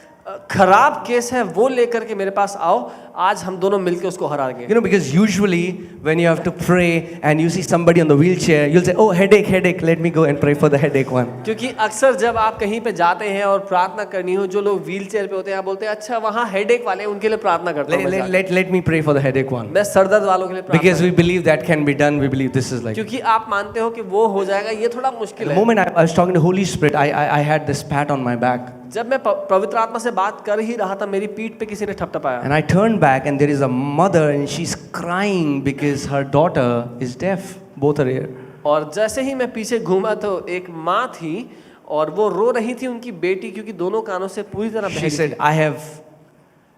खराब केस है वो लेकर के मेरे पास आओ, आज हम दोनों मिलकर उसको हराएंगे। You know, because usually when you have to pray and you see somebody on the wheelchair, you'll say, oh, headache, let me go and pray for the headache one. क्योंकि अक्सर जब आप कहीं पे जाते हैं और प्रार्थना करनी हो, जो लोग व्हील चेयर पे होते हैं, आप बोलते हैं अच्छा वहाँ हेडेक वाले उनके लिए प्रार्थना करता हूँ। Let me pray for the headache one. मैं सर दर्द वालों के लिए प्रार्थना Because we believe that can be done. We believe this is like. क्योंकि आप मानते हो कि वो हो जाएगा, ये थोड़ा मुश्किल The है। moment I was talking to Holy Spirit, I had this pat on my back. जब मैं पवित्र आत्मा से बात कर ही रहा था, मेरी पीठ पे किसी ने ठपठपाया। And I turned back and there is a mother and she's crying because her daughter is deaf. Both are here. और जैसे ही मैं पीछे घूमा तो एक माँ थी और वो रो रही थी उनकी बेटी, क्योंकि दोनों कानों से पूरी तरह She बहरी थी। said,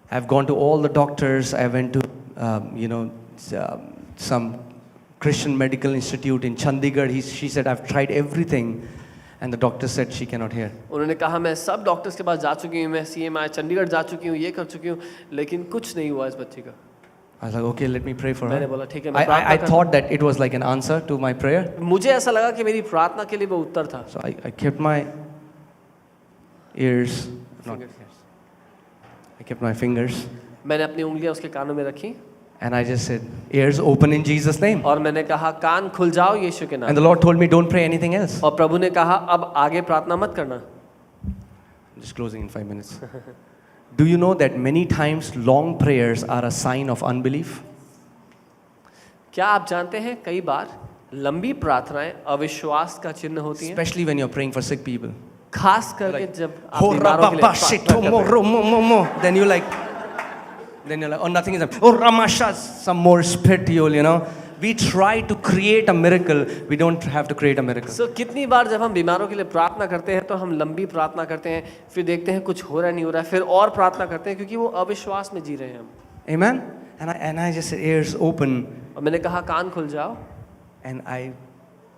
I've gone to all the doctors. I went to some Christian medical institute in Chandigarh. She said, I've tried everything. And the doctor said she cannot hear. उन्होंने कहा मैं सब डॉक्टर्स के पास जा चुकी हूँ, मैं CMI चंडीगढ़ जा चुकी हूँ, ये कर चुकी हूँ, लेकिन कुछ नहीं हुआ इस बच्ची का। I was like, okay, let me pray for मैंने her. बोला ठीक है, मैं I प्रार्थना कर। thought that it was like an answer to my prayer. मुझे ऐसा लगा कि मेरी प्रार्थना के लिए वो उत्तर था। So I kept my ears, not ears. I kept my fingers. मैंने अपनी उंगलियां उसके कानों में रखी And I just said, ears open in Jesus' name. और मैंने कहा कान खुल जाओ यीशु के And नाम। the Lord told me, don't pray anything else. और प्रभु ने कहा अब आगे प्रार्थना मत करना। Just closing in 5 minutes. Do you know that many times long prayers are a sign of unbelief? क्या आप जानते हैं कई बार लंबी प्रार्थनाएं अविश्वास का चिन्ह होती हैं, Especially when you're praying for sick people. खास करके जब आप बीमारों के लिए प्रार्थना करते हैं। Then you're like, oh, nothing is happening. Oh, Ramasha, some more spiritual, We try to create a miracle. We don't have to create a miracle. So, कितनी बार जब हम बीमारों के लिए प्रार्थना करते हैं तो हम लंबी प्रार्थना करते हैं, फिर देखते हैं कुछ हो रहा नहीं हो रहा है, फिर और प्रार्थना करते हैं क्योंकि वो अविश्वास में जी रहे हैं हम। Amen? And I just said, ears open. और मैंने कहा कान खुल जाओ। And I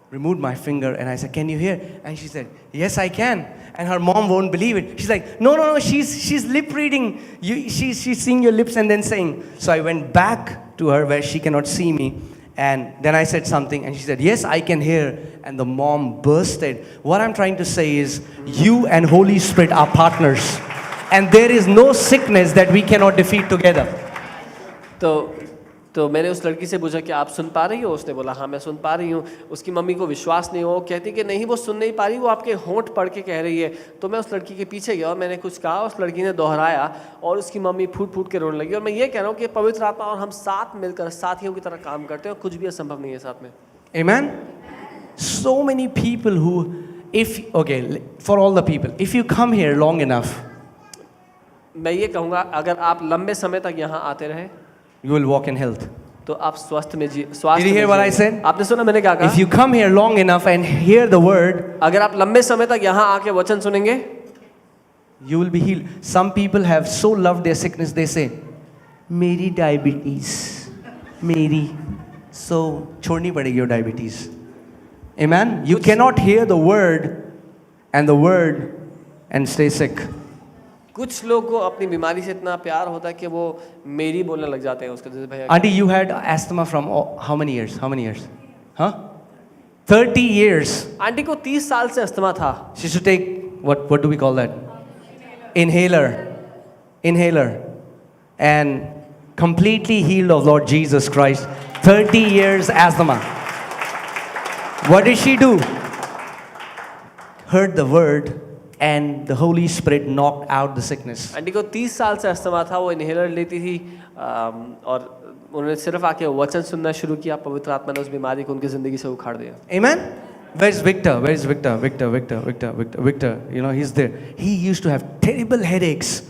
removed my finger and I said, can you hear? And she said, yes, I can. And her mom won't believe it. She's like, no, she's lip reading. She's seeing your lips and then saying. So I went back to her where she cannot see me. And then I said something and she said, yes, I can hear. And the mom bursted. What I'm trying to say is, you and Holy Spirit are partners. And there is no sickness that we cannot defeat together. तो मैंने उस लड़की से पूछा कि आप सुन पा रही हो? उसने बोला हाँ मैं सुन पा रही हूँ। उसकी मम्मी को विश्वास नहीं हो, वो कहती कि नहीं वो सुन नहीं पा रही, वो आपके होंठ पढ़ के कह रही है। तो मैं उस लड़की के पीछे गया और मैंने कुछ कहा, उस लड़की ने दोहराया और उसकी मम्मी फूट फूट के रोने लगी। और मैं ये कह रहा हूँ कि पवित्र आत्मा और हम साथ मिलकर साथियों की तरह काम करते हैं और कुछ भी असंभव नहीं है साथ में। Amen? So many people who, for all the people, if you come here long enough, मैं ये कहूँगा अगर आप लंबे समय तक यहाँ आते रहे, you will walk in health. तो आप स्वास्थ्य में Did you hear what I said? आपने सुना मैंने क्या कहा? If you come here long enough and hear the word, अगर आप लंबे समय तक यहाँ आके वचन सुनेंगे, you will be healed. Some people have so loved their sickness, they say, मेरी diabetes, मेरी, so छोड़नी पड़ेगी your diabetes. Amen. You cannot hear the word and stay sick. कुछ लोग को अपनी बीमारी से इतना प्यार होता है कि वो मेरी बोलने लग जाते हैं उसके जैसे भैया। Auntie, you had asthma from how many years? How many years? Huh? 30 years. Aunty को 30 साल से अस्थमा था। She should take what do we call that? Inhaler. And completely healed of Lord Jesus Christ. 30 years asthma. What did she do? Heard the word and the Holy Spirit knocked out the sickness. Aunty को 30 साल से asthma था, वो inhaler लेती थी और उन्होंने सिर्फ आके वचन सुनना शुरू किया, पवित्र आत्मा ने उस बीमारी को उनकी जिंदगी से उखाड़ दिया। Amen. Where's Victor? Victor, you know, he's there. He used to have terrible headaches.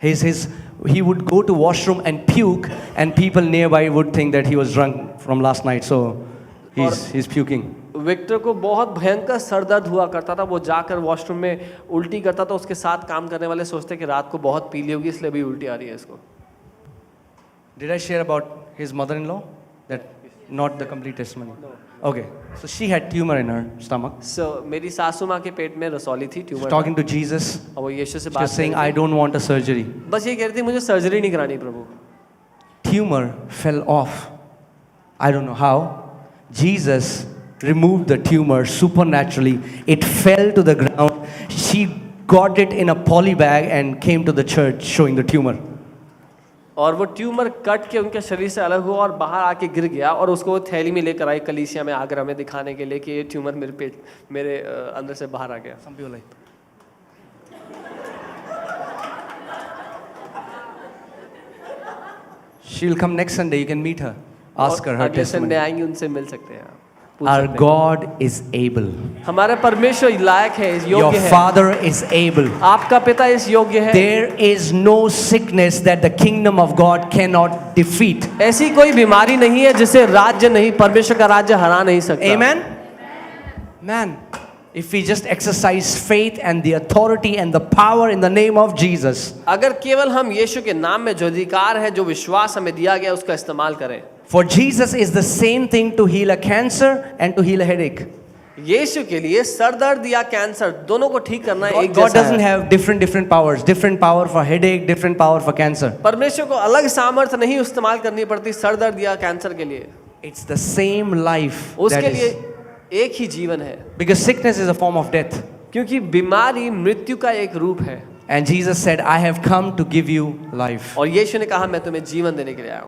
He would go to washroom and puke, and people nearby would think that he was drunk from last night, so he's puking. Victor को बहुत भयंकर sir दर्द हुआ करता था, वो जाकर washroom में उल्टी करता था, उसके साथ काम करने वाले सोचते कि रात को बहुत पी ली होगी इसलिए भी उल्टी आ रही है इसको। Did I share about his mother-in-law? That not the complete testimony. No. Okay, so she had tumor in her stomach. So मेरी सासू माँ के पेट में रसौली थी, ट्यूमर। Talking to Jesus. और वो यीशु से She बात was saying, I don't want a surgery. बस ये कह रही थी मुझे सर्जरी नहीं करानी प्रभु। Tumor fell off. I don't know how. Jesus removed the tumor supernaturally. It fell to the ground. She got it in a poly bag and came to the church showing the tumor. और वो tumour cut के उनके शरीर से अलग हुआ और बाहर आके गिर गया और उसको वो थैली में लेकर आई कलीसिया में आकर हमें दिखाने के लिए कि ये ट्यूमर मेरे अंदर से बाहर आ गया। Some people like, she'll come next Sunday. You can meet her. Ask her अगले testimony. संडे आएंगे, उनसे मिल सकते हैं। Our God is able. हमारे परमेश्वर लायक है, इस Your योग्य है। Father is able. आपका पिता इस योग्य है। There is no sickness that the kingdom of God cannot defeat. ऐसी कोई बीमारी नहीं है जिसे राज्य नहीं, परमेश्वर का राज्य हरा नहीं सकता। Amen. Man, if we just exercise faith and the authority and the power in the name of Jesus. अगर केवल हम यीशु के नाम में जो अधिकार है, जो विश्वास हमें दिया गया, उसका इस्तेमाल करें। For Jesus is the same thing to heal a cancer and to heal a headache. यीशु के लिए सर दर्द या कैंसर दोनों को ठीक करना एक God जैसा doesn't है। have different powers. Different power for headache, different power for cancer. परमेश्वर को अलग सामर्थ्य नहीं इस्तेमाल करनी पड़ती सर दर्द या कैंसर के लिए। It's the same life. उसके लिए एक ही जीवन है। Because sickness is a form of death. क्योंकि बीमारी मृत्यु का एक रूप है। And Jesus said, I have come to give you life. और यीशु ने कहा मैं तुम्हें जीवन देने के लिए आया हूँ।